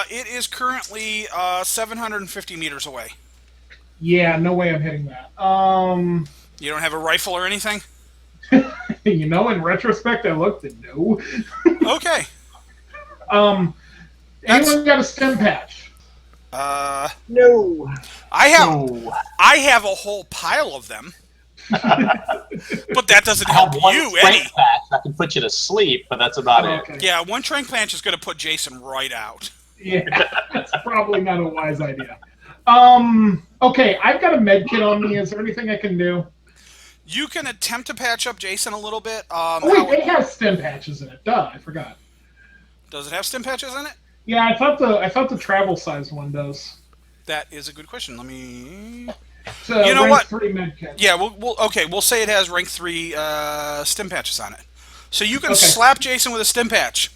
It is currently 750 meters away. Yeah. No way I'm hitting that. You don't have a rifle or anything? In retrospect, I looked and no. Okay. Anyone got a stem patch? No. I So, have a whole pile of them, but that doesn't I help have one you strength any. patch that can put you to sleep, but that's about it. Okay. Yeah, 1 trank patch is going to put Jason right out. Yeah, that's probably not a wise idea. Okay, I've got a med kit on me. Is there anything I can do? You can attempt to patch up Jason a little bit. Oh wait, it has stem patches in it. Duh, I forgot. Does it have stim patches in it? Yeah, I thought the travel size one does. That is a good question. Let me. So, You know rank what? 3 med kit. Yeah, we'll say it has rank 3 stim patches on it. So you can Okay. slap Jason with a stim patch.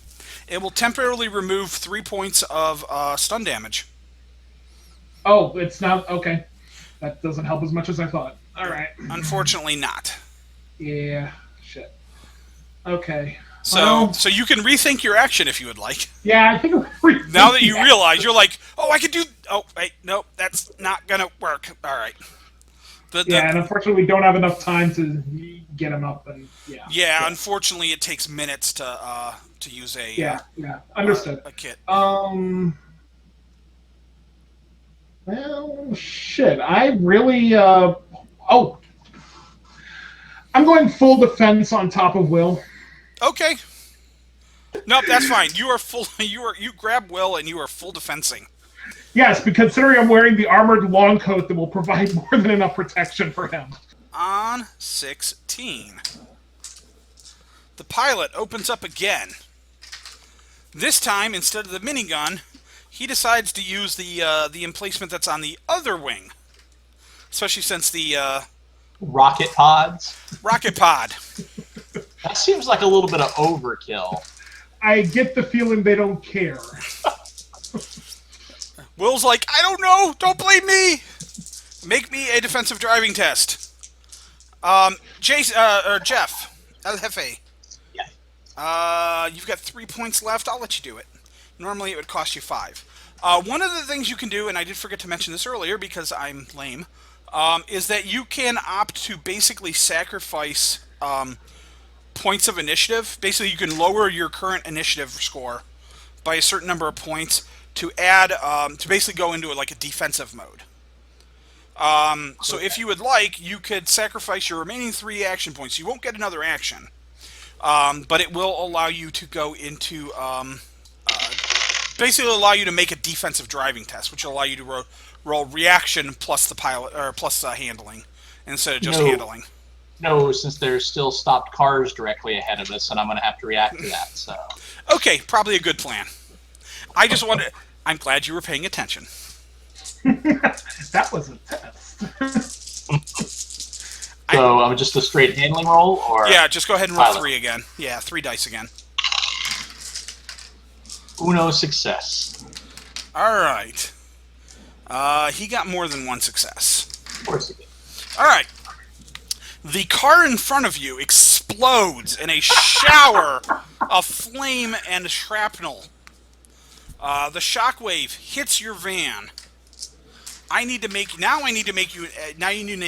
It will temporarily remove 3 points of stun damage. Oh, it's not okay. That doesn't help as much as I thought. All right. Unfortunately, not. Yeah. Shit. Okay. So, Well- so you can rethink your action if you would like. Yeah, I think Now that you realize, you're like, oh, I could do. Oh, wait, no, that's not gonna work. All right. Yeah, and unfortunately, we don't have enough time to get him up, and yeah. Yeah, unfortunately, it takes minutes to use a Yeah. Understood. a kit. Well, shit. I really. Oh. I'm going full defense on top of Will. Okay. Nope, that's fine. You are full. You grab Will and you are full defensing. Yes, but considering I'm wearing the armored long coat that will provide more than enough protection for him. On 16, the pilot opens up again. This time, instead of the minigun, he decides to use the emplacement that's on the other wing, especially since the Rocket pods. rocket pod. That seems like a little bit of overkill. I get the feeling they don't care. Will's like, I don't know. Don't blame me. Make me a defensive driving test. Jason or Jeff, El Jefe. Yeah. You've got 3 points left. I'll let you do it. Normally it would cost you 5. One of the things you can do, and I did forget to mention this earlier because I'm lame, is that you can opt to basically sacrifice points of initiative. Basically, you can lower your current initiative score by a certain number of points to add to basically go into like a defensive mode. So if you would like, you could sacrifice your remaining 3 action points. You won't get another action, but it will allow you to go into basically allow you to make a defensive driving test, which will allow you to roll reaction plus the pilot or plus handling instead of just handling. No, since there's still stopped cars directly ahead of us, and I'm going to have to react to that. So. Okay, probably a good plan. I just wanted. I'm glad you were paying attention. That was a test. So I'm just a straight handling roll, or Yeah, just go ahead and roll pilot? 3 again. Yeah, 3 dice again. Uno success. All right. He got more than 1 success. Of course it did. All right. The car in front of you explodes in a shower of flame and shrapnel. The shockwave hits your van. Now you need to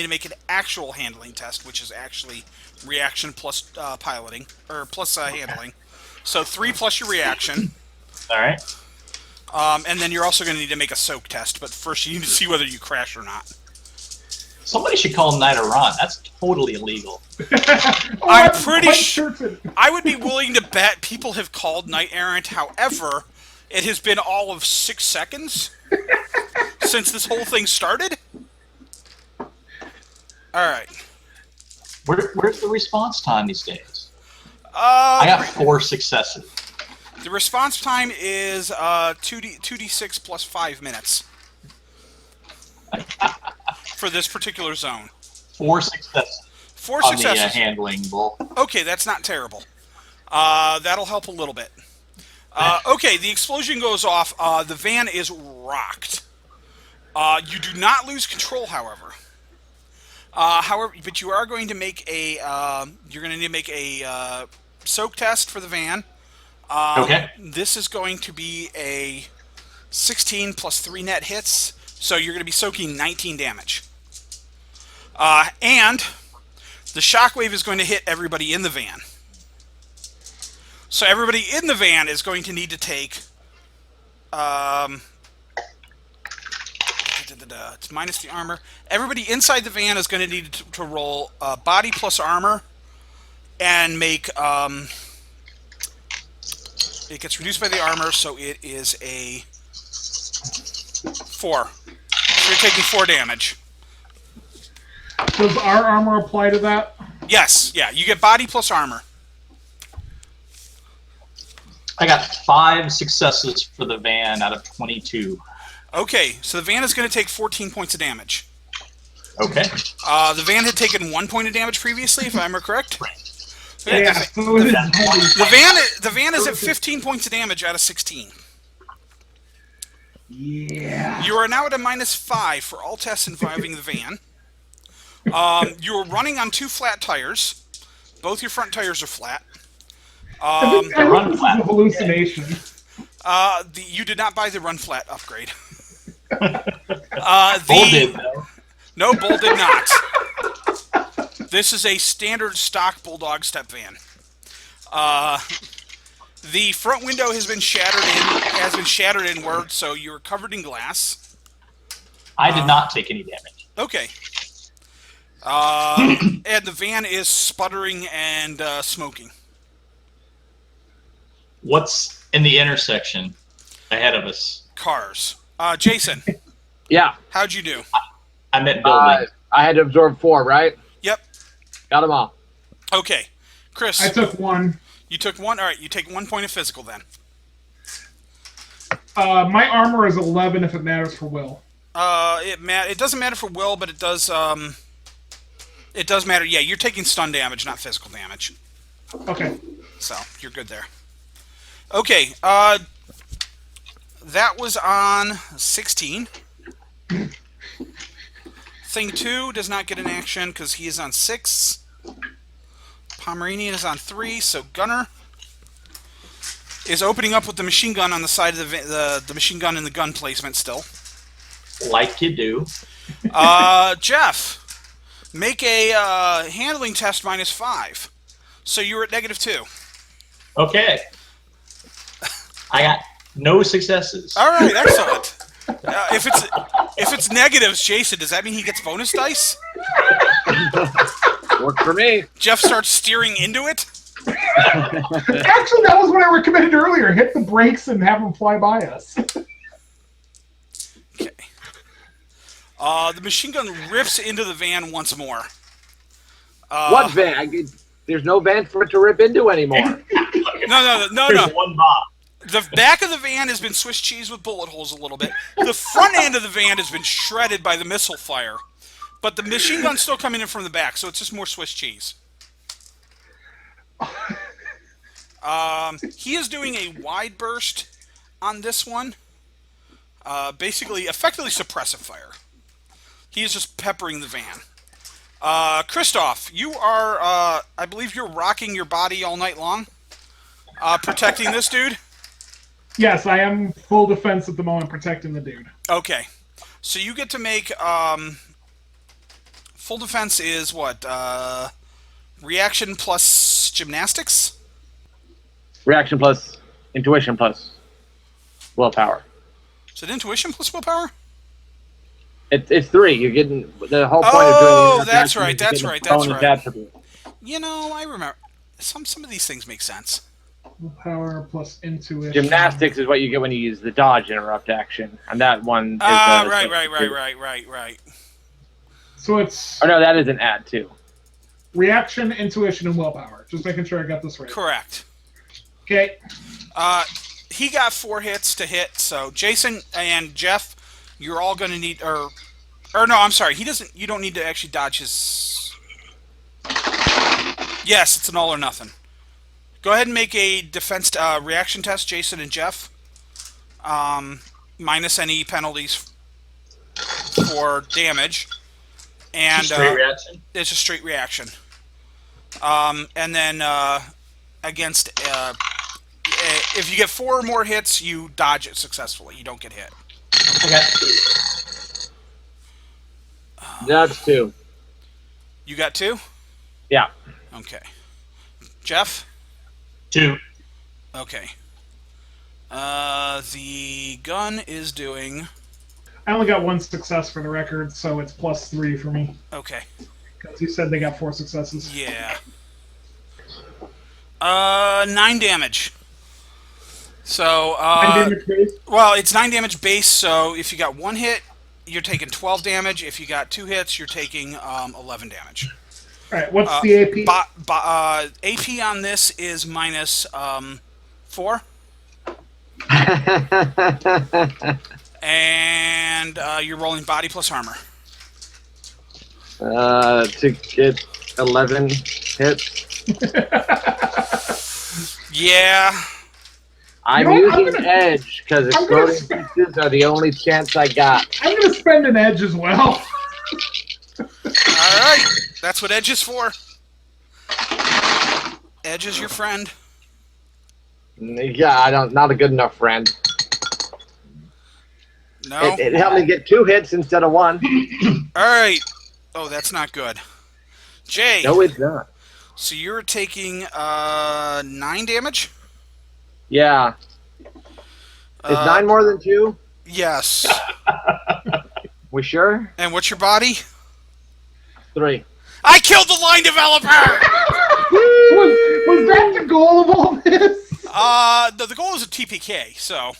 make an actual handling test, which is actually reaction plus piloting or plus handling. So 3 plus your reaction. All right. And then you're also going to need to make a soak test, but first you need to see whether you crash or not. Somebody should call Shadowrun. That's totally illegal. I'm pretty quite sure. certain. I would be willing to bet people have called Knight Errant. However, it has been all of 6 seconds since this whole thing started. All right. Where's the response time these days? Uh, I got 4 successes. The response time is 2d6 plus 5 minutes for this particular zone. 4 successes. 4 on successes. the handling bull. Okay, that's not terrible. That'll help a little bit. Okay, the explosion goes off. The van is rocked. You do not lose control, however. But you are going to make a you're going to need to make a soak test for the van. Okay. This is going to be a 16 plus 3 net hits, so you're going to be soaking 19 damage. And the shockwave is going to hit everybody in the van. So everybody in the van is going to need to take... it's minus the armor. Everybody inside the van is going to need to roll body plus armor and make... it gets reduced by the armor, so it is a 4. So you're taking 4 damage. Does our armor apply to that? Yes, yeah. You get body plus armor. I got 5 successes for the van out of 22. Okay, so the van is going to take 14 points of damage. Okay. The van had taken 1 point of damage previously, if I remember correct. Yeah. So it is The van is at 15 points of damage out of 16. Yeah. You are now at a -5 for all tests involving the van. You are running on 2 flat tires. Both your front tires are flat. I think this is a hallucination. You did not buy the run flat upgrade. Bull did, though. No, Bull did not. This is a standard stock Bulldog step van. The front window has been shattered inward, so you're covered in glass. I did not take any damage. Okay. And the van is sputtering and smoking. What's in the intersection ahead of us? Cars. Jason, Yeah. how'd you do? I'm at building. I had to absorb 4, right? Yep. Got them all. Okay. Chris, I took 1. you took 1. All right, you take 1 point of physical then. My armor is 11 if it matters for Will. It doesn't matter for Will, but it does matter. Yeah, you're taking stun damage, not physical damage. Okay. So, you're good there. Okay, that was on 16. Thing 2 does not get an action because he is on 6. Pomeranian is on 3, so Gunner is opening up with the machine gun on the side of the machine gun in the gun placement still. Like you do. Jeff, make a handling test -5. So you're at -2. Okay. I got no successes. All right, excellent. If it's negatives, Jason, does that mean he gets bonus dice? Worked for me. Jeff starts steering into it. Actually, that was what I recommended earlier. Hit the brakes and have them fly by us. Okay. The machine gun rips into the van once more. What van? There's no van for it to rip into anymore. No. There's one bomb. The back of the van has been Swiss cheese with bullet holes a little bit. The front end of the van has been shredded by the missile fire. But the machine gun's still coming in from the back, so it's just more Swiss cheese. He is doing a wide burst on this one. Basically, effectively suppressive fire. He is just peppering the van. Christoph, you are, I believe you're rocking your body all night long, protecting this dude. Yes, I am full defense at the moment, protecting the dude. Okay. So you get to make, full defense is what, reaction plus gymnastics? Reaction plus intuition plus willpower. Is it intuition plus willpower? It's 3. You're getting the whole point of doing Oh, the that's interaction right, is that's getting right, that's bonus right. attribute. You know, I remember. Some of these things make sense. Willpower plus intuition. Gymnastics is what you get when you use the dodge interrupt action, and that one is Right. So it's Oh no, that is an add too. reaction, intuition, and willpower. Just making sure I got this right. Correct. Okay. He got 4 hits to hit, so Jason and Jeff, you're all going to need, or no, I'm sorry, he doesn't. You don't need to actually dodge his. Yes, it's an all or nothing. Go ahead and make a defense reaction test, Jason and Jeff. Minus any penalties for damage, and Straight reaction. it's a straight reaction. And then against. If you get 4 or more hits, you dodge it successfully. You don't get hit. I got 2. That's 2. You got 2? Yeah. Okay. Jeff? 2. Okay. The gun is doing... I only got 1 success for the record, so it's +3 for me. Okay. Because you said they got 4 successes. Yeah. 9 damage. So, 9 damage base. well, it's 9 damage base, so if you got 1 hit, you're taking 12 damage. If you got 2 hits, you're taking 11 damage. Alright, what's the AP? AP on this is minus 4. And you're rolling body plus armor. To get 11 hits. Yeah. I'm You know what? using edge because I'm gonna exploding pieces are the only chance I got. I'm going to spend an edge as well. Alright. That's what Edge is for. Edge is your friend. Yeah, not a good enough friend. No? It helped me get 2 hits instead of 1. Alright. Oh, that's not good. Jay. No, it's not. So you're taking 9 damage? Yeah. Is 9 more than 2? Yes. We sure? And what's your body? 3. I killed the line developer! was that the goal of all this? The goal is a TPK, so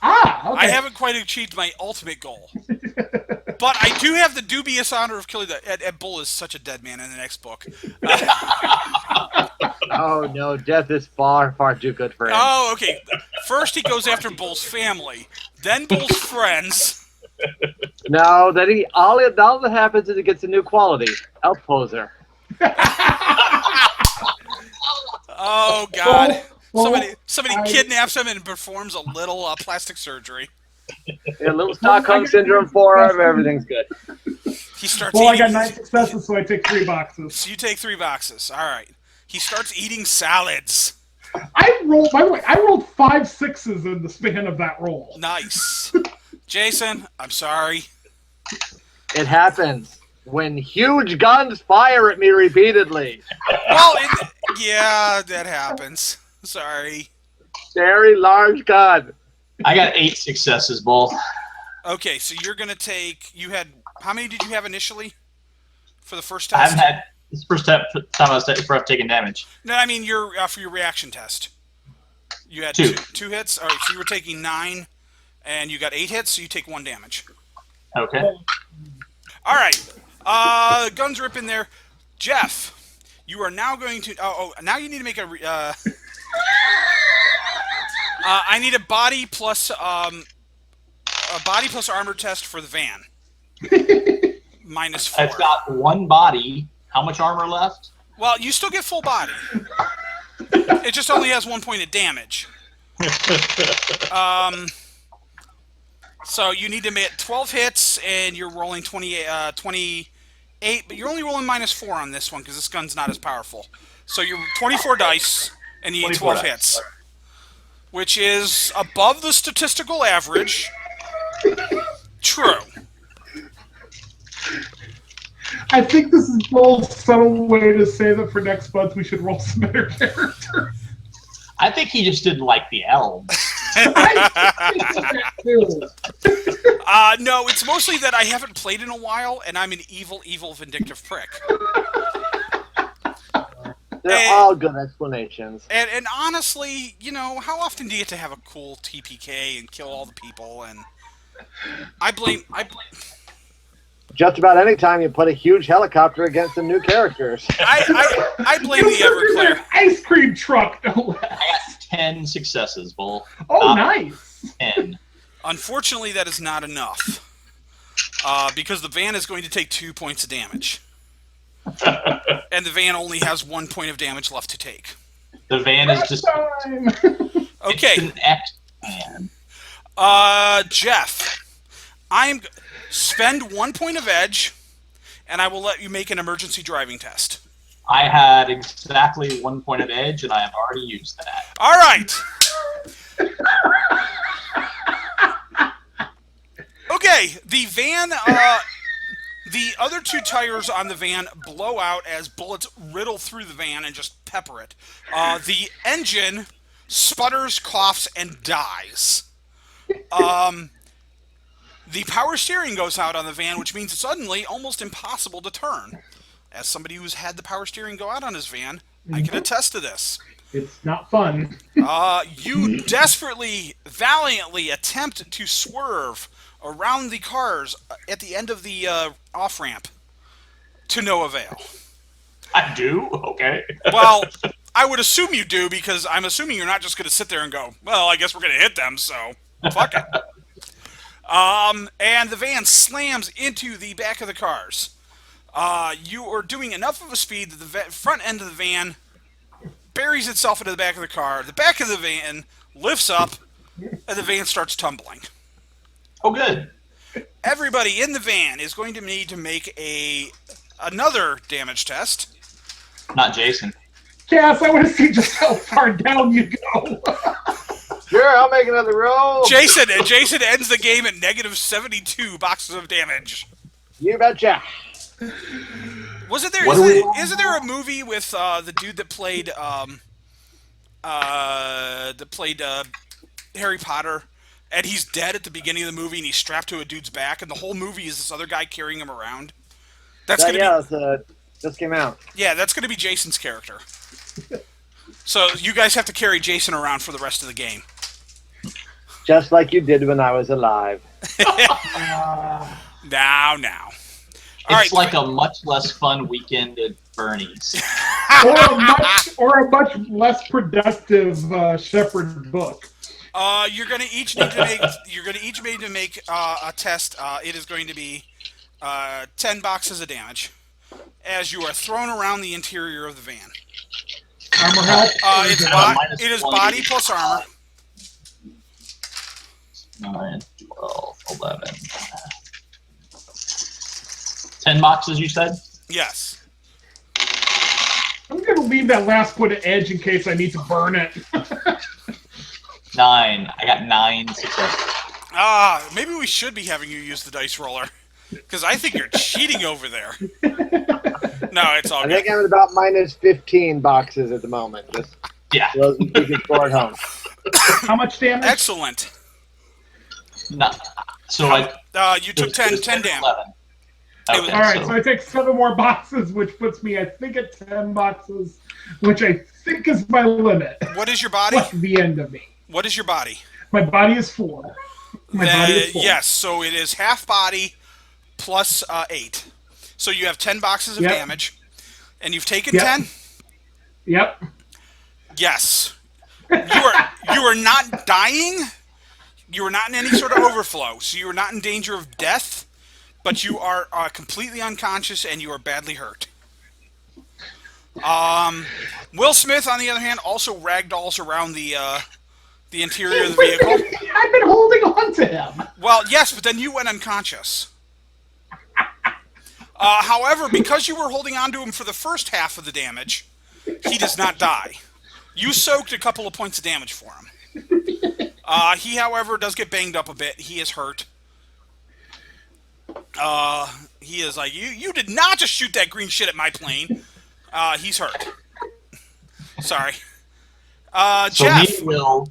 Okay. I haven't quite achieved my ultimate goal. But I do have the dubious honor of killing Ed Bull is such a dead man in the next book. Oh no, death is far, far too good for him. Oh, okay. First he goes after Bull's family, then Bull's friends. No, all that happens is it gets a new quality. Elf poser. Oh God! Well, Somebody kidnaps him and performs a little plastic surgery. Yeah, little Stockholm syndrome for him. Everything's good. He starts. Well, I eating, got 9 successes, so I take 3 boxes. So you take 3 boxes. All right. He starts eating salads. By the way, I rolled 5 6s in the span of that roll. Nice. Jason, I'm sorry. It happens when huge guns fire at me repeatedly. Well, yeah, that happens. Sorry. Very large gun. I got 8 successes, Bull. Okay, so you're gonna take. You had how many did you have initially for the first I test? haven't had this first time I've taken damage. No, I mean your for your reaction test. You had 2. 2 hits. All right, so you were taking 9, and you got 8 hits. So you take 1 damage. Okay. All right. Guns rip in there. Jeff, you are now going to. Now you need to make a. I need a body plus armor test for the van. -4. I've got 1 body. How much armor left? Well, you still get full body. It just only has 1 point of damage. So you need to make 12 hits, and you're rolling 28, but you're only rolling -4 on this one because this gun's not as powerful. So you're 24 dice, and you need 12 hits, which is above the statistical average. True. I think this is Bull's subtle way to say that for next month we should roll some better characters. I think he just didn't like the elves. No, it's mostly that I haven't played in a while, and I'm an evil, vindictive prick. They're all good explanations. And honestly, you know, how often do you get to have a cool TPK and kill all the people? And I blame. just about any time you put a huge helicopter against some new characters. I blame the Everclear. An ice cream truck, no less. I got 10 successes, Bull. Oh, nice. 10. Unfortunately, that is not enough. Because the van is going to take 2 points of damage. And the van only has 1 point of damage left to take. The van is just... Time. Okay. It's an X-van. Jeff, spend 1 point of edge, and I will let you make an emergency driving test. I had exactly 1 point of edge, and I have already used that. All right. Okay, the van, the other 2 tires on the van blow out as bullets riddle through the van and just pepper it. The engine sputters, coughs, and dies. The power steering goes out on the van, which means it's suddenly almost impossible to turn. As somebody who's had the power steering go out on his van, I can attest to this. It's not fun. You desperately, valiantly attempt to swerve around the cars at the end of the off-ramp to no avail. I do? Okay. Well, I would assume you do, because I'm assuming you're not just going to sit there and go, well, I guess we're going to hit them, so fuck it. And the van slams into the back of the cars. You are doing enough of a speed that the front end of the van buries itself into the back of the car. The back of the van lifts up, and the van starts tumbling. Oh, good. Everybody in the van is going to need to make another damage test. Not Jason. Cass, I want to see just how far down you go. Sure, I'll make another roll. Jason ends the game at negative 72 boxes of damage. You betcha. Wasn't there? Isn't there a movie with the dude that played Harry Potter, and he's dead at the beginning of the movie, and he's strapped to a dude's back, and the whole movie is this other guy carrying him around? That's just came out. Yeah, that's gonna be Jason's character. So you guys have to carry Jason around for the rest of the game. Just like you did when I was alive. Now. It's like a much less fun weekend at Bernie's. or a much less productive Shepherd book. You're gonna each need to make a test. It is going to be 10 boxes of damage as you are thrown around the interior of the van. Armor help? It is body plus armor. 9, 12, 11. 10 boxes, you said? Yes. I'm going to leave that last point of edge in case I need to burn it. 9. I got 9 successes. Maybe we should be having you use the dice roller. Because I think you're cheating over there. No, it's all good. I think I'm at about minus 15 boxes at the moment. Just Yeah. those you can score at home. How much damage? Excellent. No. So you took 10 damage. 11. Okay, All right, so I take 7 more boxes, which puts me, I think, at 10 boxes, which I think is my limit. What is your body? Plus the end of me. What is your body? My body is 4. Body is 4. Yes, so it is half body plus 8. So you have 10 boxes of damage, and you've taken 10? Yep. Yes. You are not dying. You are not in any sort of overflow, so you are not in danger of death, but you are completely unconscious and you are badly hurt. Will Smith, on the other hand, also ragdolls around the interior of the vehicle. I've been holding on to him. Well, yes, but then you went unconscious. However, because you were holding on to him for the first half of the damage, he does not die. You soaked a couple of points of damage for him. He, however, does get banged up a bit. He is hurt. He is like, you did not just shoot that green shit at my plane. He's hurt. Sorry. So Jeff. me and Will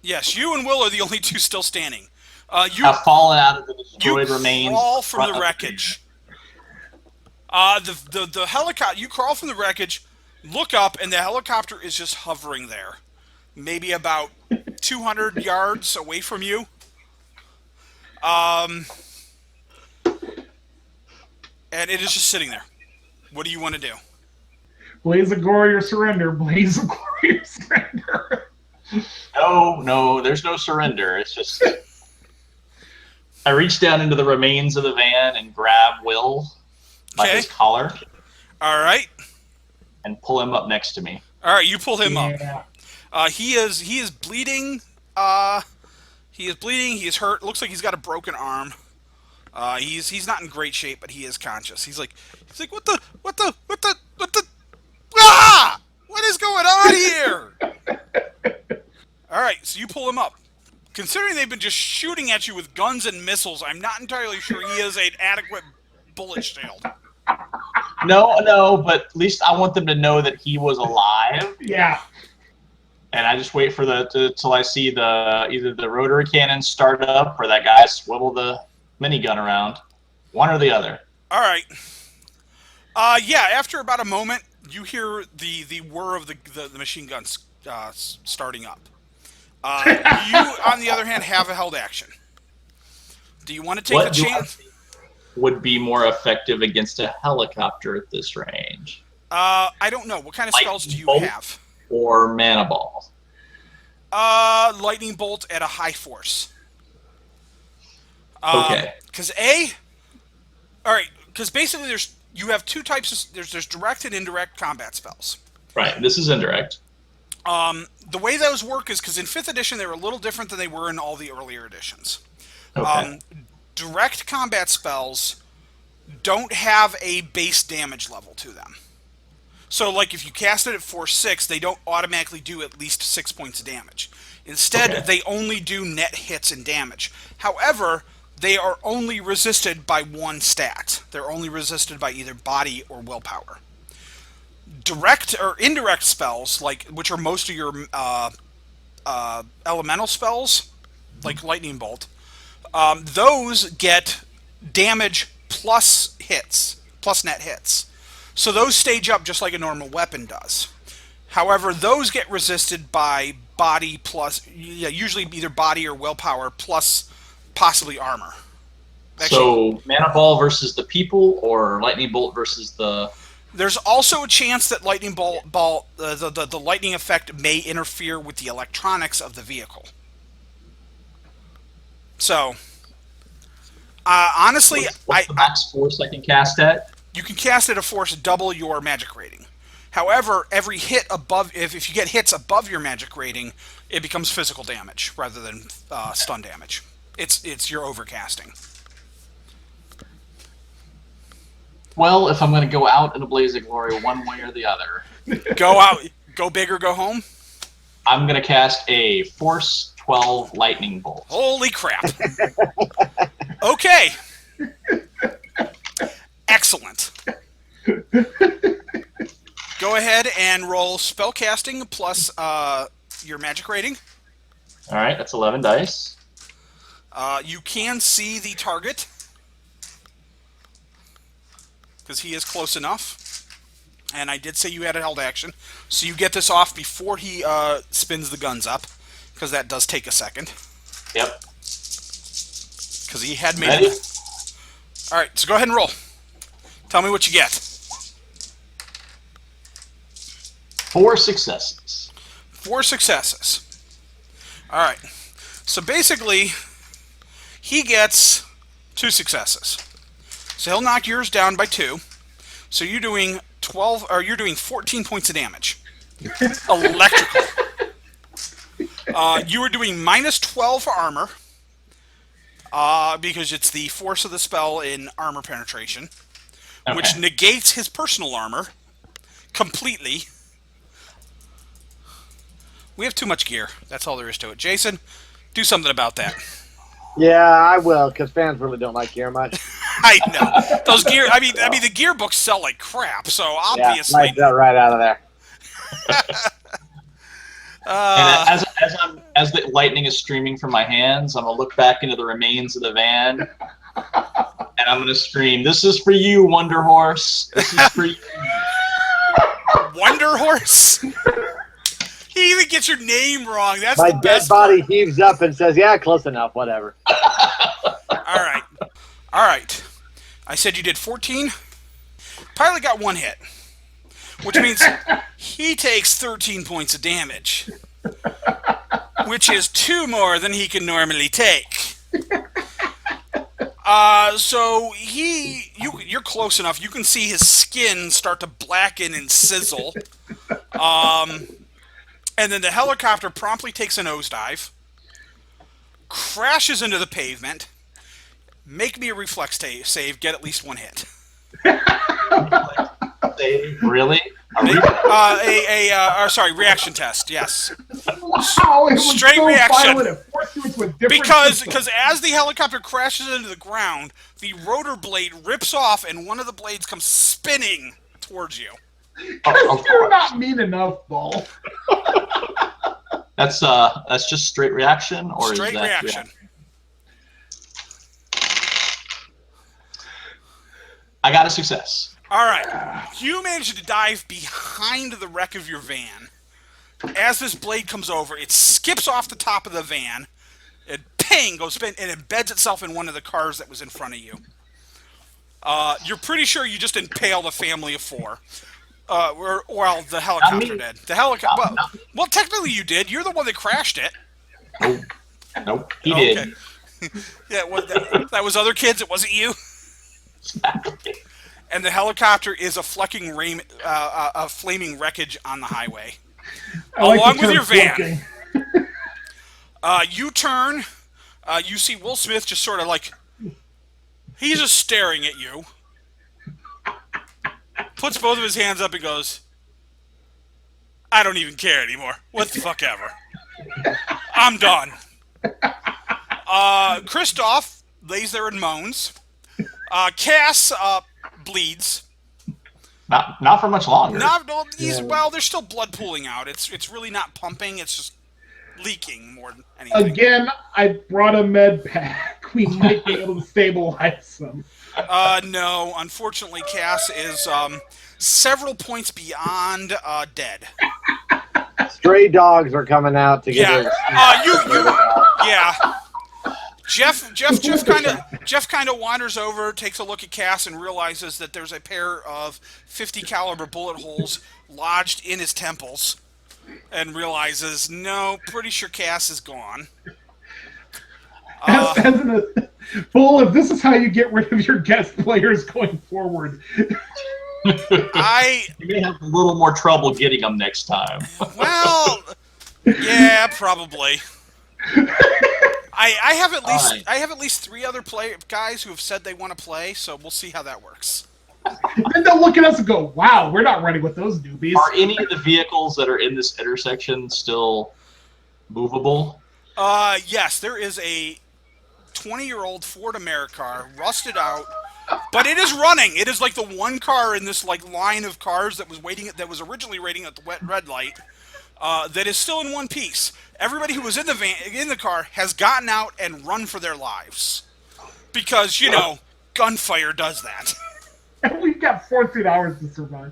Yes, you and Will are the only two still standing. You have fallen out of the destroyed remains. crawl from the wreckage. The helicopter. You crawl from the wreckage, look up, and the helicopter is just hovering there, maybe about 200 yards away from you. and it is just sitting there. What do you want to do? Blaze of glory or surrender. Blaze of glory or surrender. No, there's no surrender. It's just I reach down into the remains of the van and grab Will by Okay. his collar All right. and pull him up next to me. All right, you pull him up. Yeah. He is bleeding. He is bleeding. He is hurt. Looks like he's got a broken arm. He's not in great shape, but he is conscious. He's like what the ah! What is going on here? All right, so you pull him up. Considering they've been just shooting at you with guns and missiles, I'm not entirely sure he is an adequate bullet shield. No, but at least I want them to know that he was alive. Yeah. And I just wait for till I see either the rotary cannon start up or that guy swivel the minigun around. One or the other. All right. Yeah. After about a moment, you hear the whir of the machine guns starting up. You, on the other hand, have a held action. Do you want to take What a do I chance? think would be more effective against a helicopter at this range? I don't know. What kind of spells do you Bolt? have? Or mana ball? Lightning bolt at a high force. Okay. Because all right. Because basically, you have two types of there's direct and indirect combat spells. Right. This is indirect. The way those work is because in 5th edition they were a little different than they were in all the earlier editions. Okay. Direct combat spells don't have a base damage level to them. So, like, if you cast it at force 6, they don't automatically do at least 6 points of damage. Instead, Okay. they only do net hits and damage. However, they are only resisted by one stat. They're only resisted by either body or willpower. Direct or indirect spells, which are most of your elemental spells, like lightning bolt, those get damage plus hits, plus net hits. So those stage up just like a normal weapon does. However, those get resisted by body plus, usually either body or willpower plus possibly armor. So mana ball versus the people, or lightning bolt versus the. There's also a chance that lightning the lightning effect may interfere with the electronics of the vehicle. So, honestly, What's the max force I can cast at? you can cast at a force double your magic rating. However, every hit above, if you get hits above your magic rating, it becomes physical damage rather than stun damage. It's your overcasting. Well, if I'm going to go out in a blaze of glory one way or the other, Go out, go big or go home. I'm going to cast a Force 12 lightning bolt. Holy crap! Okay. Excellent. Go ahead and roll spellcasting plus your magic rating. All right, that's 11 dice. You can see the target because he is close enough. And I did say you had a held action, so you get this off before he spins the guns up, because that does take a second. Yep. Because he had made Ready? it. All right, so go ahead and roll. Tell me what you get. 4 successes. 4 successes. All right. So basically, he gets 2 successes. So he'll knock yours down by 2. So you're doing 12, or you're doing 14 points of damage. Electrical. You are doing minus 12 for armor, because it's the force of the spell in armor penetration, which Okay. negates his personal armor completely. We have too much gear. That's all there is to it. Jason, do something about that. Yeah, I will, because fans really don't like gear much. I know those gear. I mean, the gear books sell like crap. So Yeah, obviously, lights that right out of there. And as the lightning is streaming from my hands, I'm gonna look back into the remains of the van, and I'm gonna scream, "This is for you, Wonder Horse. This is for you." Wonder Horse. He even gets your name wrong. That's My the dead best body heaves up and says, "Yeah, close enough. Whatever." All right. I said you did 14. Pilot got 1 hit, which means he takes 13 points of damage, which is 2 more than he can normally take. So you're close enough. You can see his skin start to blacken and sizzle. And then the helicopter promptly takes a nosedive, crashes into the pavement. Make me a reflex save. Get at least 1 hit. Really? Reaction test. Yes. Wow, it was Straight so reaction. violent. It forced you into a different Because system. as the helicopter crashes into the ground, the rotor blade rips off and one of the blades comes spinning towards you. You're not mean enough, Bull. That's just straight reaction, or Straight is that reaction. I got a success. All right. You manage to dive behind the wreck of your van. As this blade comes over, it skips off the top of the van. It ping goes spin and embeds itself in one of the cars that was in front of you. You're pretty sure you just impaled a family of 4. Well, the helicopter did. The helicopter. Well, technically you did. You're the one that crashed it. Nope. He did. Yeah, that was other kids. It wasn't you. And the helicopter is a flaming wreckage on the highway, along with your van. You turn. You see Will Smith just sort of like he's just staring at you. Puts both of his hands up and goes, "I don't even care anymore. What the fuck ever. I'm done." Christoph lays there and moans. Cass bleeds. Not for much longer. Well, there's still blood pooling out. It's really not pumping. It's just leaking more than anything. Again, I brought a med pack. We might be able to stabilize them. No, unfortunately, Cass is several points beyond dead. Stray dogs are coming out to get her. Yeah. Jeff kind of wanders over, takes a look at Cass, and realizes that there's a pair of 50 caliber bullet holes lodged in his temples, and realizes, pretty sure Cass is gone. Bull, if this is how you get rid of your guest players going forward, You may have a little more trouble getting them next time. Well, yeah, probably. I have at least 3 other guys who have said they want to play, so we'll see how that works. then they'll look at us and go, "Wow, we're not ready with those newbies." Are any of the vehicles that are in this intersection still movable? Yes, there is a 20-year-old Ford Americar, rusted out, but it is running. It is like the one car in this line of cars that was originally waiting at the red light. That is still in one piece. Everybody who was in the car has gotten out and run for their lives, because gunfire does that. And we've got 14 hours to survive.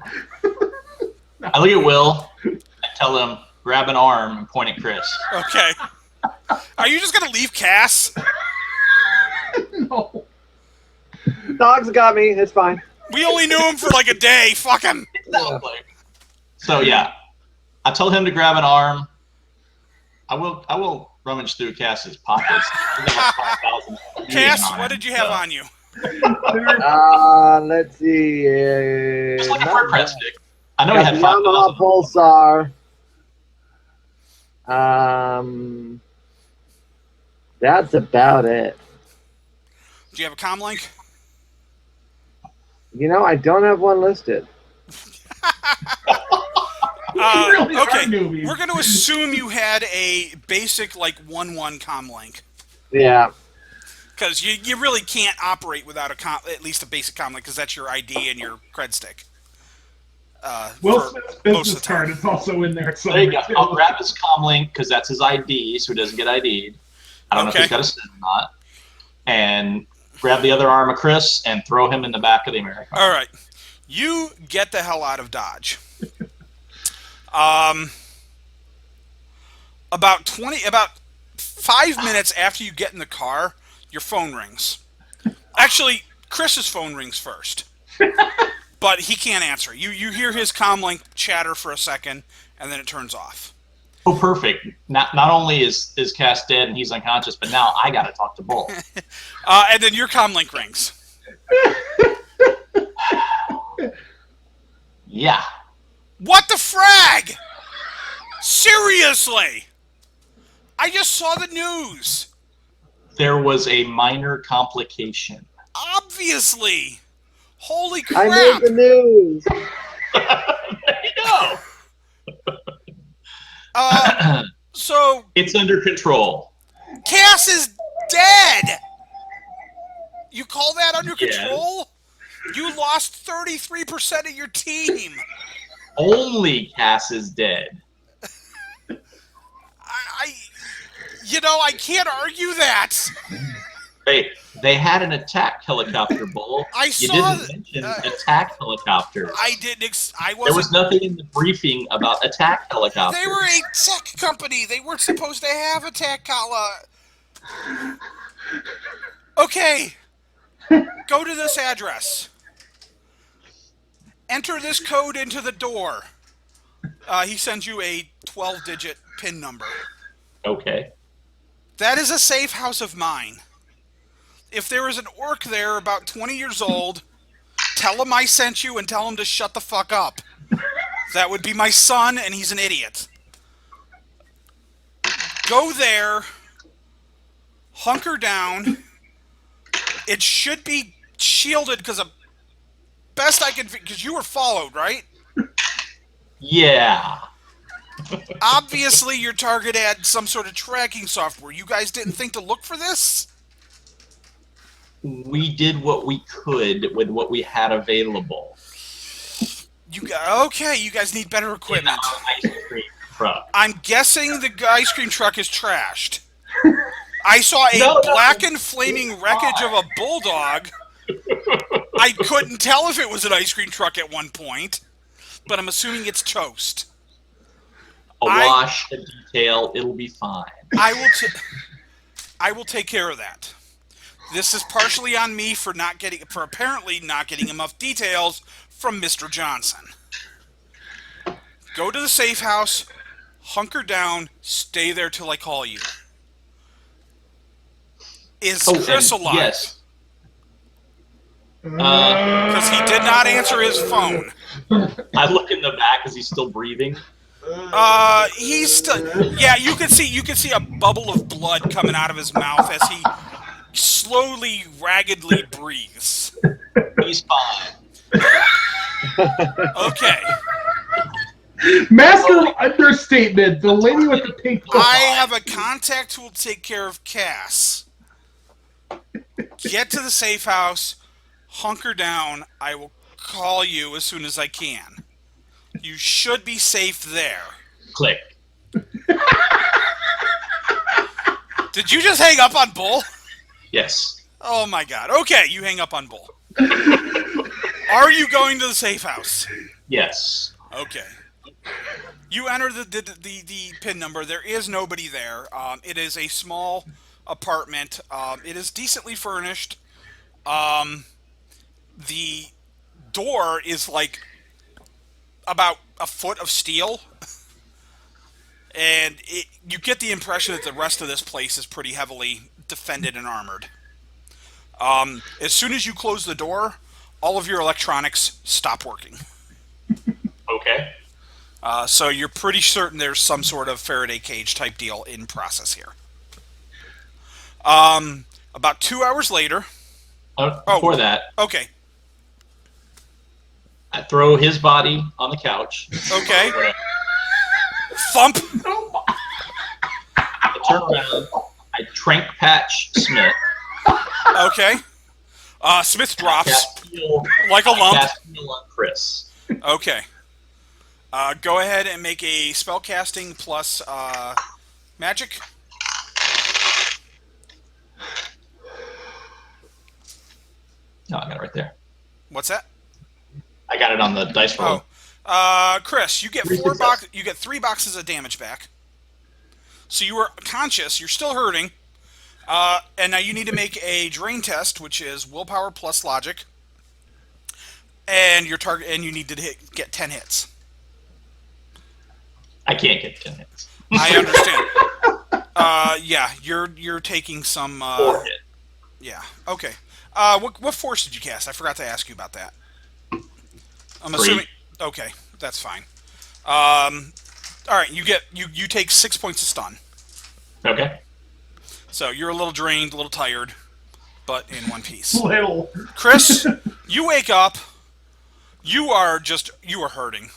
I look at Will and tell him, grab an arm and point at Chris. Okay. Are you just gonna leave Cass? No. Dogs got me. It's fine. We only knew him for like a day. Fuck him. Exactly. So yeah, I told him to grab an arm. I will rummage through Cass's pockets. Cass, what did you have on you? Let's see. Just looking for a press stick. I know he had Yamaha 5,000. Pulsar. That's about it. Do you have a comlink? I don't have one listed. Okay, we're going to assume you had a basic 1-1 comlink. Yeah. Because you really can't operate without at least a basic comlink, because that's your ID and your cred stick. Will Smith's business card is also in there. There you go. I'll grab his comlink because that's his ID, so he doesn't get ID'd. I don't know if he's got a SIM or not. And grab the other arm of Chris and throw him in the back of the American. All right. You get the hell out of Dodge. About 5 minutes after you get in the car, your phone rings. Actually, Chris's phone rings first. But he can't answer. You hear his comlink chatter for a second, and then it turns off. Oh, perfect. Not only is Cass dead and he's unconscious, but now I got to talk to Bull. And then your comlink rings. Yeah. What the frag? Seriously? I just saw the news. There was a minor complication. Obviously. Holy I crap. made the news. There you go. So It's under control. Cass is dead. You call that under Yes. control? You lost 33% of your team. Only Cass is dead. I can't argue that. They had an attack helicopter, Bull. I You saw didn't mention attack helicopters. I didn't. I There was wasn't. nothing in the briefing about attack helicopters. They were a tech company. They weren't supposed to have attack Okay. Go to this address. Enter this code into the door. He sends you a 12-digit PIN number. Okay. That is a safe house of mine. If there is an orc there about 20 years old, tell him I sent you and tell him to shut the fuck up. That would be my son, and he's an idiot. Go there, hunker down. It should be shielded because best I can, because you were followed, right? Yeah. Obviously, your target had some sort of tracking software. You guys didn't think to look for this? We did what we could with what we had available. Okay, you guys need better equipment. Ice cream truck. I'm guessing the ice cream truck is trashed. I saw a blackened flaming wreckage of a bulldog. I couldn't tell if it was an ice cream truck at one point, but I'm assuming it's toast. A wash, a detail, it'll be fine. I will take care of that. This is partially on me for apparently not getting enough details from Mr. Johnson. Go to the safe house, hunker down, stay there till I call you. Is Chris alive? Yes. Because he did not answer his phone. I look in the back. Is he still breathing? He's still. Yeah, you can see a bubble of blood coming out of his mouth as he slowly, raggedly breathes. He's fine. Okay. Master understatement. The lady with the pink. I have a contact who will take care of Cass. Get to the safe house, hunker down. I will call you as soon as I can. You should be safe there. Click. Did you just hang up on Bull? Yes. Oh my god. Okay, you hang up on Bull. Are you going to the safe house? Yes. Okay. You enter the PIN number. There is nobody there. It is a small apartment. It is decently furnished. The door is like about a foot of steel. And you get the impression that the rest of this place is pretty heavily defended and armored. As soon as you close the door, all of your electronics stop working. Okay. So you're pretty certain there's some sort of Faraday cage type deal in process here. About 2 hours later... Before that, Okay. I throw his body on the couch. Okay. Thump! I turn around. I trank patch Smith. Okay. Smith drops Cast heal, like a lump. cast heal on Chris. Okay. Go ahead and make a spell casting plus magic. No, I got it right there. What's that? I got it on the dice roll. Chris, you get you get 3 boxes of damage back. So you were conscious. You're still hurting. And now you need to make a drain test, which is willpower plus logic, and your target, and you need to get 10 hits. I can't get 10 hits. I understand. Yeah, you're taking some. 4 hit. Yeah. Okay. What force did you cast? I forgot to ask you about that. I'm 3. assuming. Okay, that's fine. All right, you take 6 points of stun. Okay. So you're a little drained, a little tired, but in one piece. Little. Chris, you wake up. You are hurting.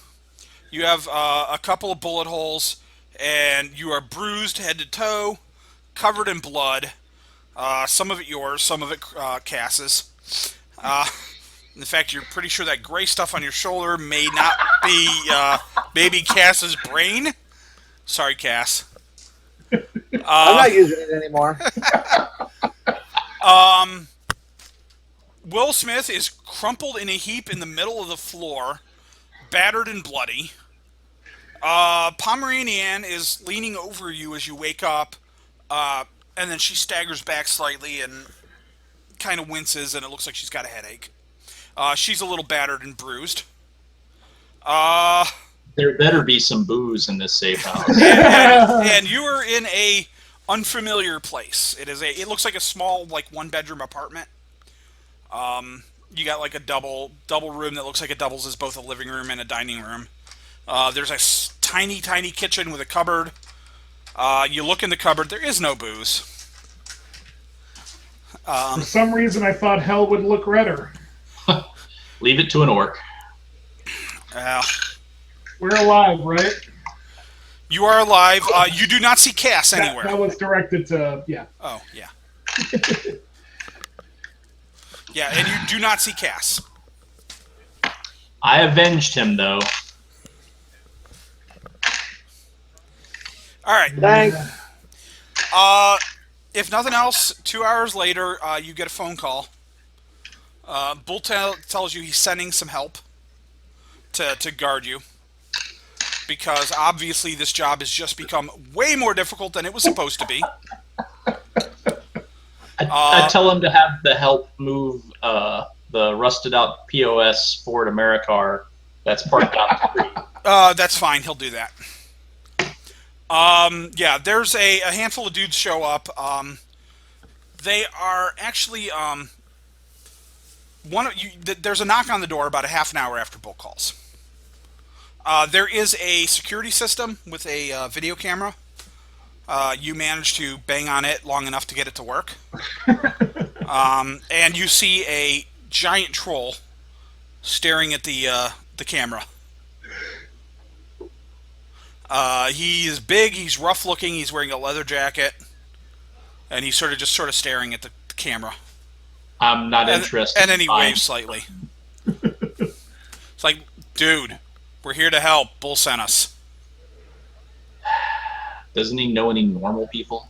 You have a couple of bullet holes, and you are bruised head to toe, covered in blood. Some of it yours, some of it Cass's. In fact, you're pretty sure that gray stuff on your shoulder may not be maybe Cass's brain. Sorry, Cass. I'm not using it anymore. Will Smith is crumpled in a heap in the middle of the floor, battered and bloody. Pomeranian is leaning over you as you wake up, and then she staggers back slightly and kind of winces, and it looks like she's got a headache. She's a little battered and bruised. There better be some booze in this safe house. and you are in a unfamiliar place. It looks like a small, like, one-bedroom apartment. You got like a double room that looks like it doubles as both a living room and a dining room. There's a tiny kitchen with a cupboard. You look in the cupboard. There is no booze. For some reason, I thought hell would look redder. Leave it to an orc. We're alive, right? You are alive. You do not see Cass anywhere. That was directed to, yeah. Oh, yeah. Yeah, and you do not see Cass. I avenged him, though. All right. Thanks. If nothing else, 2 hours later, you get a phone call. Bull tells you he's sending some help to guard you. Because obviously this job has just become way more difficult than it was supposed to be. I tell him to have the help move the rusted out POS Ford Americar that's parked down the street. That's fine. He'll do that. Yeah, there's a handful of dudes show up. They are actually there's a knock on the door about a half an hour after Bull calls. There is a security system with a video camera. You manage to bang on it long enough to get it to work. And you see a giant troll staring at the camera. He is big, he's rough looking, he's wearing a leather jacket, and he's sort of staring at the camera. I'm not interested. And then he waves slightly. It's like, dude, we're here to help. Bull sent us. Doesn't he know any normal people?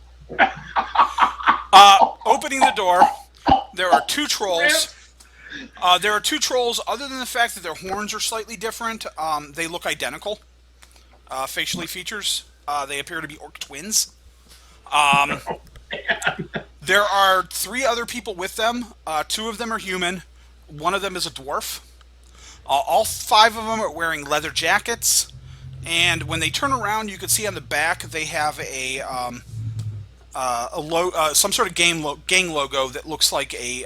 Opening the door, there are two trolls. There are two trolls. Other than the fact that their horns are slightly different, they look identical. Facially features. They appear to be orc twins. There are 3 other people with them. 2 of them are human. 1 of them is a dwarf. All 5 of them are wearing leather jackets. And when they turn around, you can see on the back they have some sort of gang logo that looks like a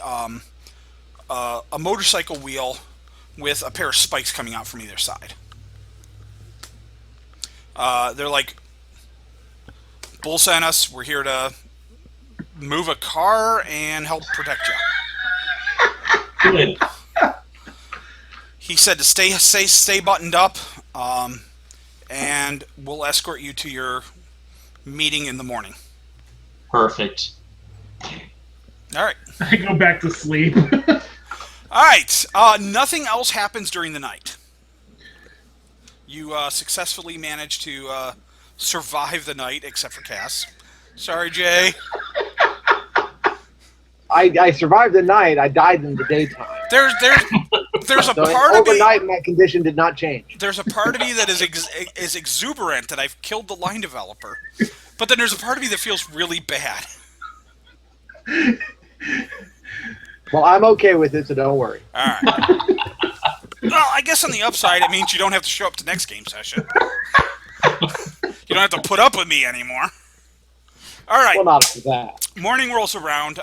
motorcycle wheel with a pair of spikes coming out from either side. They're like, Bull sent us. We're here to move a car and help protect you. Good. He said to stay buttoned up, and we'll escort you to your meeting in the morning. Perfect. All right. I go back to sleep. All right. Nothing else happens during the night. You successfully managed to survive the night, except for Cass. Sorry, Jay. I survived the night. I died in the daytime. There's a So part of me. overnight, my condition did not change. There's a part of me that is exuberant that I've killed the line developer, but then there's a part of me that feels really bad. Well, I'm okay with it, so don't worry. All right. Well, I guess on the upside, it means you don't have to show up to next game session. You don't have to put up with me anymore. All right. Well, not for that. Morning rolls around,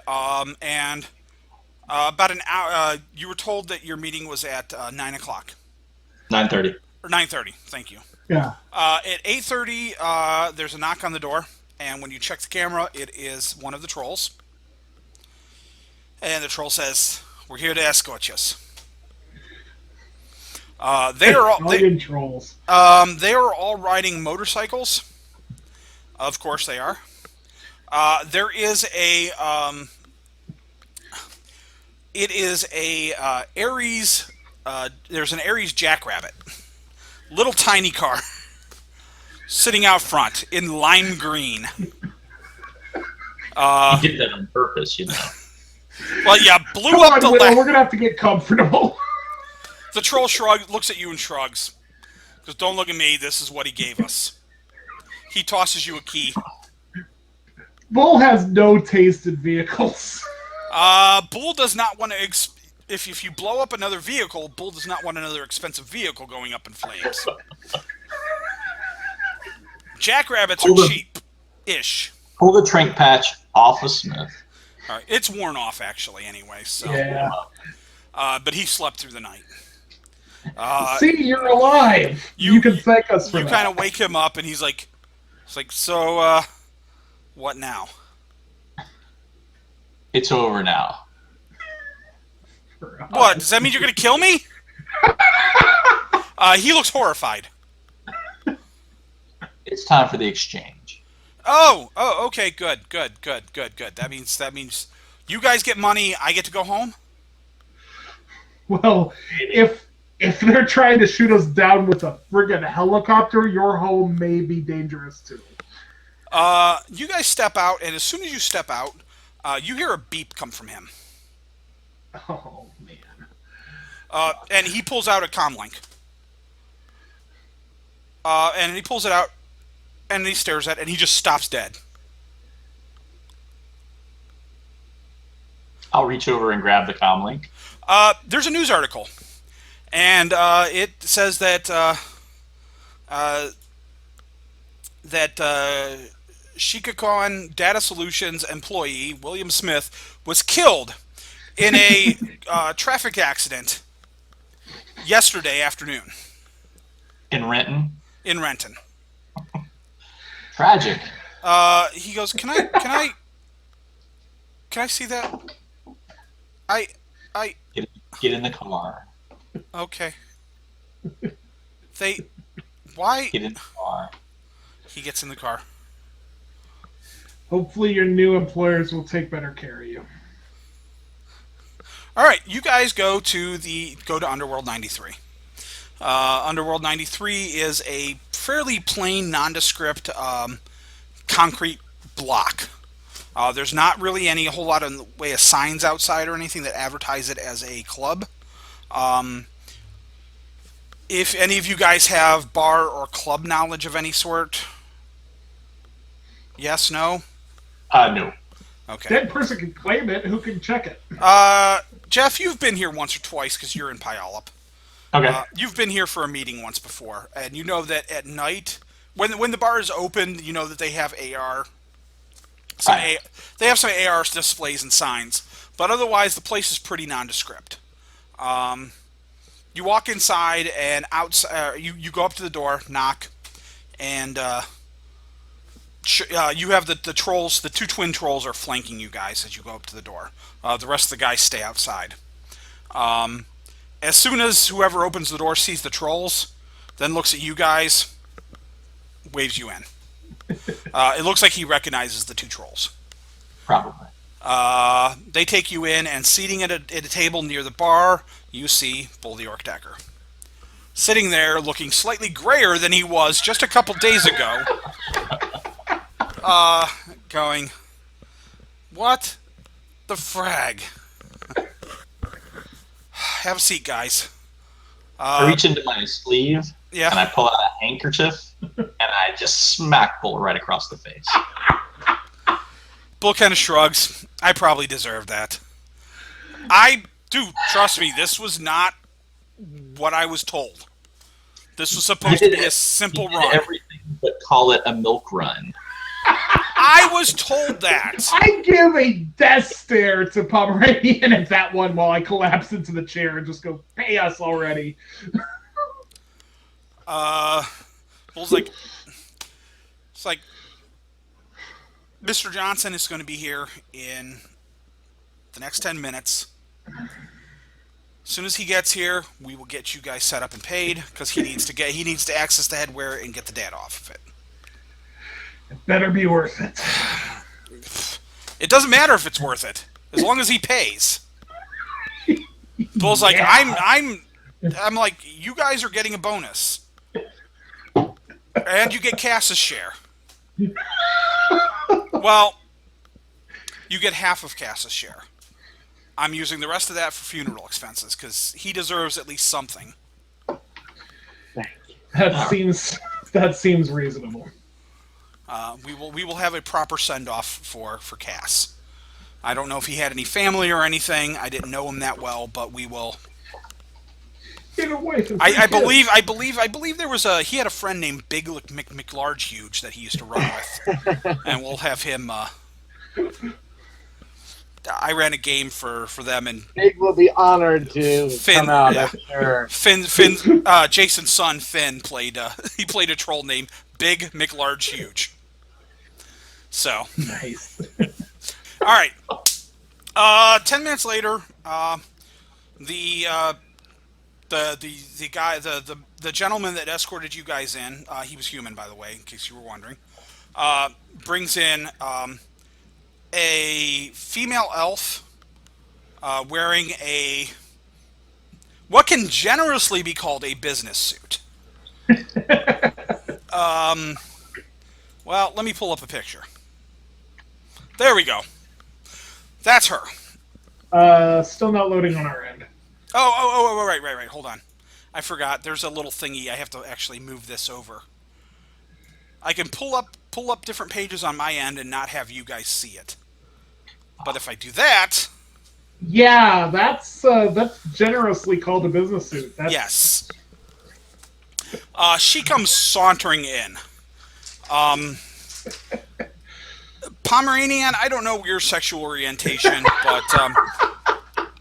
and about an hour. You were told that your meeting was at 9 o'clock 9:30. or 9:30. Thank you. Yeah. At 8:30, there's a knock on the door, and when you check the camera, it is one of the trolls. And the troll says, "We're here to escort you." They are all trolls. they are all riding motorcycles. Of course, they are. There is a it is a Aries. There's an Aries Jackrabbit, little tiny car, sitting out front in lime green. You did that on purpose, you know. Well, yeah, blew Come up on, the. Will, we're gonna have to get comfortable. The troll looks at you and shrugs. Goes, "Don't look at me. This is what he gave us." He tosses you a key. Bull has no taste in vehicles. Bull does not want to. If you blow up another vehicle, Bull does not want another expensive vehicle going up in flames. Jackrabbits are cheap-ish. Pull the trank patch off of Smith. All right, it's worn off actually, anyway. So, Yeah. But he slept through the night. See, you're alive. You can thank us for You that. kind of wake him up, and he's like, "So, what now?" It's over now. What? Does that mean you're going to kill me? He looks horrified. It's time for the exchange. Oh, okay, good. That means you guys get money, I get to go home? Well, if they're trying to shoot us down with a friggin' helicopter, your home may be dangerous too. You guys step out, and as soon as you step out, you hear a beep come from him. Oh man. And he pulls out a comlink. And he pulls it out, and he stares at it, and he just stops dead. I'll reach over and grab the comm link. There's a news article, and it says that Shikakon Data Solutions employee William Smith was killed in a traffic accident yesterday afternoon In Renton. in Renton. Tragic. He goes, "Can I see that? I Get in the car. okay. Why?" Get in the car. He gets in the car. Hopefully your new employers will take better care of you. All right, you guys go to Underworld 93. Underworld 93 is a fairly plain, nondescript concrete block. There's not really a whole lot in the way of signs outside or anything that advertise it as a club. If any of you guys have bar or club knowledge of any sort, yes, no? No. Okay. Dead person can claim it. Who can check it? Jeff, you've been here once or twice because you're in Puyallup. Okay. You've been here for a meeting once before, and you know that at night, when the bar is open, you know that they have AR. They have some AR displays and signs, but otherwise the place is pretty nondescript. You walk inside, and outside you go up to the door, knock, and you have the trolls. The two twin trolls are flanking you guys as you go up to the door. The rest of the guys stay outside. As soon as whoever opens the door sees the trolls, then looks at you guys, waves you in. It looks like he recognizes the two trolls. Probably. They take you in, and seating at a table near the bar, you see Bull the Orc Decker. Sitting there, looking slightly grayer than he was just a couple days ago. Going, "What the frag?" Have a seat, guys. I reach into my sleeve, Yeah. and I pull out a handkerchief, and I just smack Bull right across the face. Bull kind of shrugs. I probably deserve that. I do, trust me, this was not what I was told. This was supposed to be a simple you did run. everything but call it a milk run. I was told that. I give a death stare to Pomeranian at that one while I collapse into the chair and just go, pay us already. Bull's like, it's like, Mr. Johnson is going to be here in the next 10 minutes. As soon as he gets here, we will get you guys set up and paid because he needs to access the headwear and get the data off of it. It better be worth it. It doesn't matter if it's worth it, as long as he pays. Bull's like, Yeah. I'm like, you guys are getting a bonus, and you get Cass's share. Well, you get half of Cass's share. I'm using the rest of that for funeral expenses because he deserves at least something. That seems reasonable. We will have a proper send off for Cass. I don't know if he had any family or anything. I didn't know him that well, but we will. Get away from I believe there was he had a friend named Big McLarge Huge that he used to run with, and we'll have him. I ran a game for them, and Big will be honored to Finn, come out. yeah. I'm sure. Jason's son Finn played. He played a troll named Big McLarge Huge. So Nice. all right. 10 minutes later, the guy, the gentleman that escorted you guys in, he was human, by the way, in case you were wondering, brings in a female elf wearing what can generously be called a business suit. Well, let me pull up a picture. There we go. That's her. Still not loading on our end. Oh, right. Hold on. I forgot. There's a little thingy. I have to actually move this over. I can pull up different pages on my end and not have you guys see it. But if I do that, Yeah, that's generously called a business suit. yes. She comes sauntering in. Pomeranian, I don't know your sexual orientation, but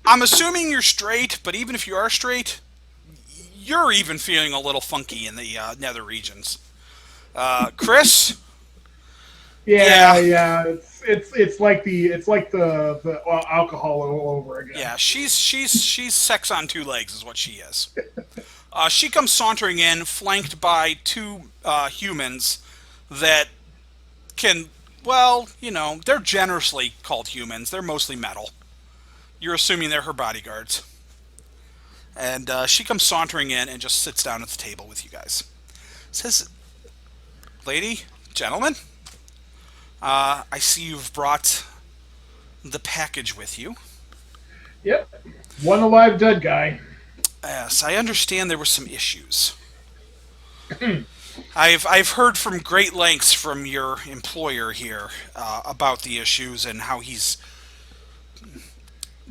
I'm assuming you're straight, but even if you are straight, you're even feeling a little funky in the nether regions. Chris? Yeah. It's like the alcohol all over again. Yeah, she's sex on two legs is what she is. She comes sauntering in, flanked by two humans that can, well, they're generously called humans. They're mostly metal. You're assuming they're her bodyguards. And she comes sauntering in and just sits down at the table with you guys. Says, lady, gentlemen, I see you've brought the package with you. Yep. One alive dead guy. Yes, I understand there were some issues. I've heard from great lengths from your employer here about the issues and how he's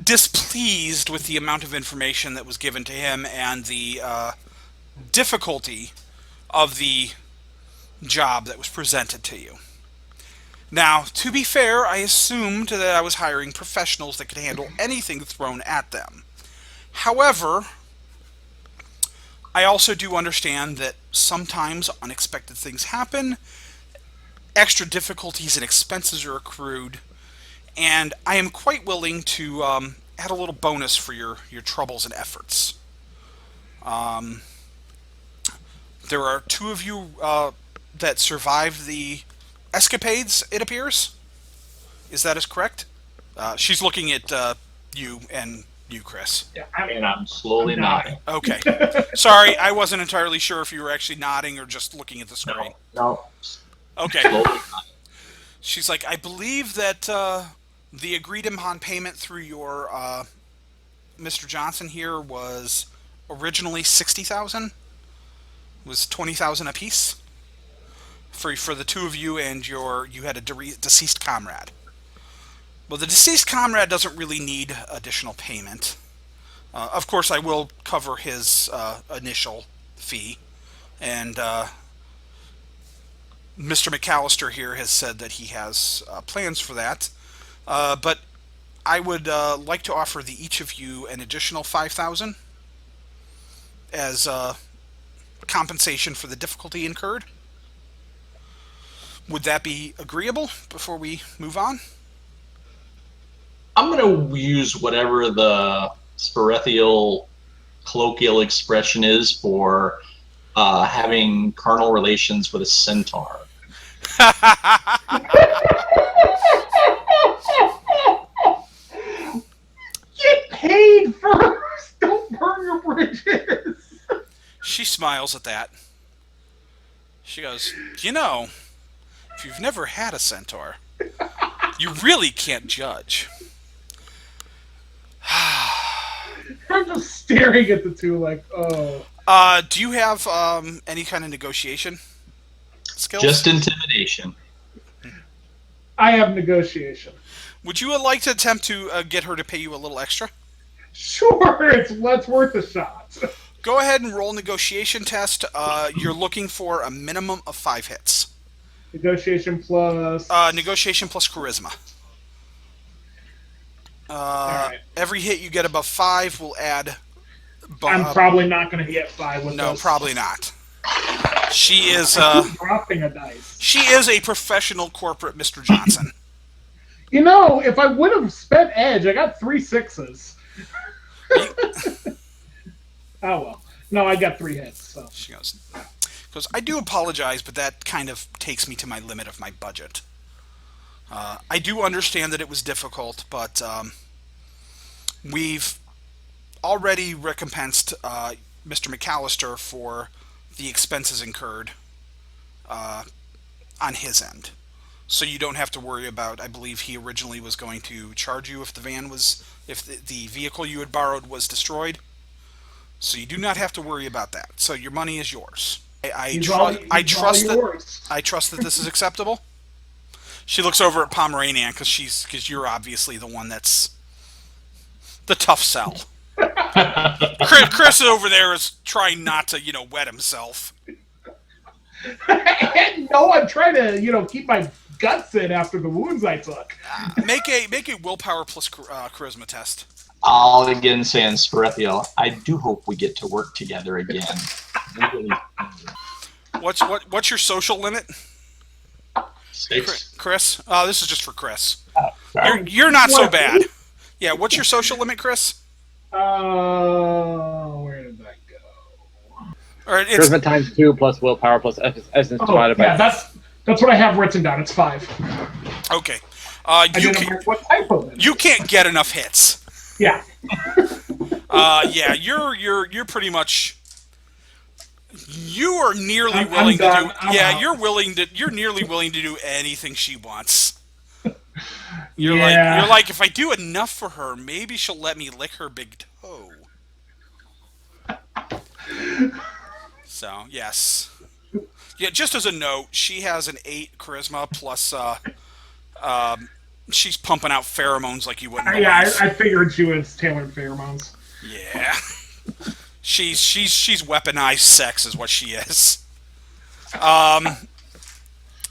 displeased with the amount of information that was given to him and the difficulty of the job that was presented to you. Now, to be fair, I assumed that I was hiring professionals that could handle anything thrown at them. However, I also do understand that sometimes unexpected things happen, extra difficulties and expenses are accrued, and I am quite willing to add a little bonus for your troubles and efforts. There are two of you that survived the escapades, it appears. Is that correct? She's looking at you and you, Chris. Yeah, And I'm slowly nodding. Okay. Sorry, I wasn't entirely sure if you were actually nodding or just looking at the screen. No. Okay. Slowly nodding. She's like, I believe that the agreed upon payment through your Mr. Johnson here was originally 60,000. Was 20,000 apiece for the two of you and you had a deceased comrade. Well, the deceased comrade doesn't really need additional payment. Of course, I will cover his initial fee, and Mr. McAllister here has said that he has plans for that. But I would like to offer each of you an additional 5,000 as compensation for the difficulty incurred. Would that be agreeable before we move on? I'm going to use whatever the Spirethial colloquial expression is for having carnal relations with a centaur. Get paid first. Don't burn your bridges. She smiles at that. She goes, you know, if you've never had a centaur, you really can't judge. I'm just staring at the two like, oh. Do you have any kind of negotiation skills? Just intimidation. I have negotiation. Would you like to attempt to get her to pay you a little extra? Sure, it's worth a shot. Go ahead and roll negotiation test. You're looking for a minimum of 5 hits. Negotiation plus... negotiation plus charisma. Alright. Every hit you get above 5 will add... I'm probably not going to get 5 with No, this. probably not. She is... dropping a dice. She is a professional corporate Mr. Johnson. You know, if I would have spent edge, I got 3 6s. Oh well. No, I got 3 hits. So. She goes, I do apologize, but that kind of takes me to my limit of my budget. I do understand that it was difficult, but we've already recompensed Mr. McAllister for the expenses incurred on his end. So you don't have to worry about, I believe he originally was going to charge you if the vehicle you had borrowed was destroyed. So you do not have to worry about that. So your money is yours. I trust that this is acceptable. She looks over at Pomeranian because you're obviously the one that's the tough sell. Chris over there is trying not to, wet himself. No, I'm trying to, keep my guts in after the wounds I took. Make a willpower plus charisma test. I'll again say in Spirethial, I do hope we get to work together again. What's your social limit? 6. Chris? This is just for Chris. Sorry. You're not so bad. Yeah, what's your social limit, Chris? Where did that go? Or it's Charisma times 2 plus willpower plus essence divided by... Yeah, that's what I have written down. It's 5. okay. I didn't know what type of it. You can't get enough hits. Yeah. Yeah, you're pretty much. You are nearly willing to do. Yeah, you're nearly willing to do anything she wants. You're like, if I do enough for her, maybe she'll let me lick her big toe. So yes, yeah. Just as a note, she has an 8 charisma plus. She's pumping out pheromones like you wouldn't. Yeah, I figured she was tailored pheromones. Yeah, she's weaponized sex is what she is.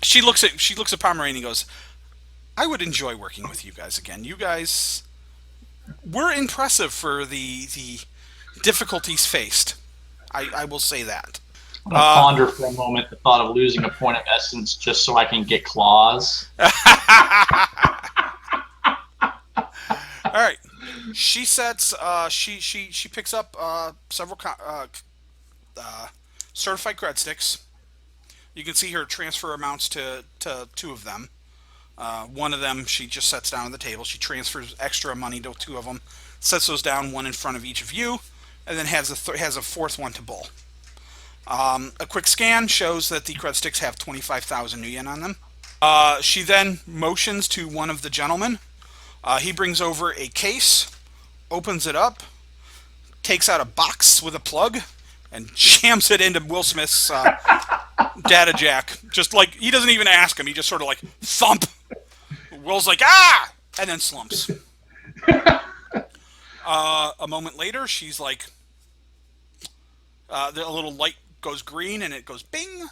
She looks at Pomeranian and goes, I would enjoy working with you guys again. You guys were impressive for the difficulties faced. I will say that. I'm going to ponder for a moment the thought of losing a point of essence just so I can get claws. All right. She sets. She picks up several certified cred sticks. You can see her transfer amounts to 2 of them. One of them she just sets down on the table. She transfers extra money to 2 of them, sets those down, one in front of each of you, and then has a 4th one to Bull. A quick scan shows that the cred sticks have 25,000 yen on them. She then motions to one of the gentlemen. He brings over a case, opens it up, takes out a box with a plug, and jams it into Will Smith's data jack. Just like, he doesn't even ask him, he just sort of like thump. Will's like, ah! and then slumps. A moment later, she's like, the little light goes green and it goes bing.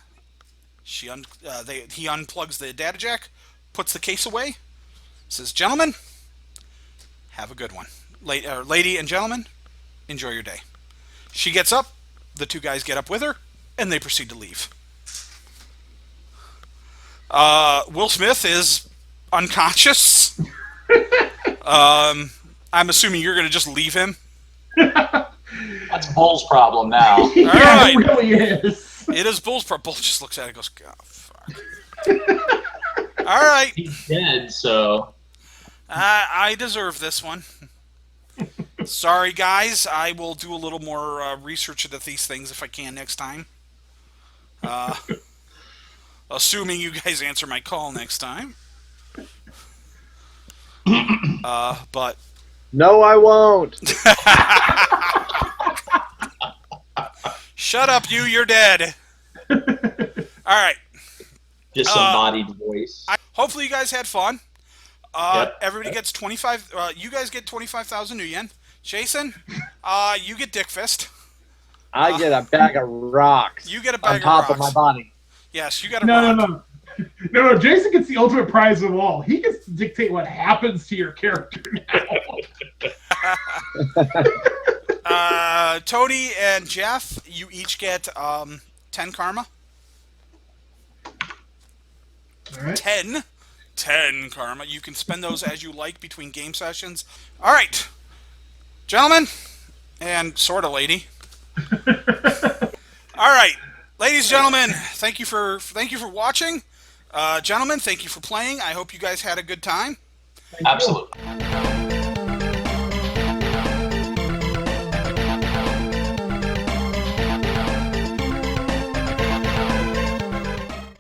He unplugs the data jack, puts the case away, says, "Gentlemen, have a good one. Lady and gentlemen, enjoy your day." She gets up, the two guys get up with her, and they proceed to leave. Will Smith is unconscious. I'm assuming you're going to just leave him. That's Bull's problem now. Yeah, right. it really is. It is Bull's problem. Bull just looks at it and goes, "Oh, fuck." All right. He's dead, so... I deserve this one. Sorry, guys. I will do a little more research into these things if I can next time. Assuming you guys answer my call next time. But No, I won't. shut up, you're dead. All right. Disembodied voice. Hopefully you guys had fun. Yep. Everybody gets 25. You guys get 25,000 New Yen. Jason, you get Dick Fist. I get a bag of rocks. You get a on bag top of of my rocks. body. Yes, you got a No, rock. no. Jason gets the ultimate prize of all. He gets to dictate what happens to your character now. Tony and Jeff, you each get 10 karma. All right. 10 karma. You can spend those as you like between game sessions. All right, gentlemen, and sort of lady. All right, ladies and gentlemen, thank you for watching. Gentlemen, thank you for playing. I hope you guys had a good time. Absolutely.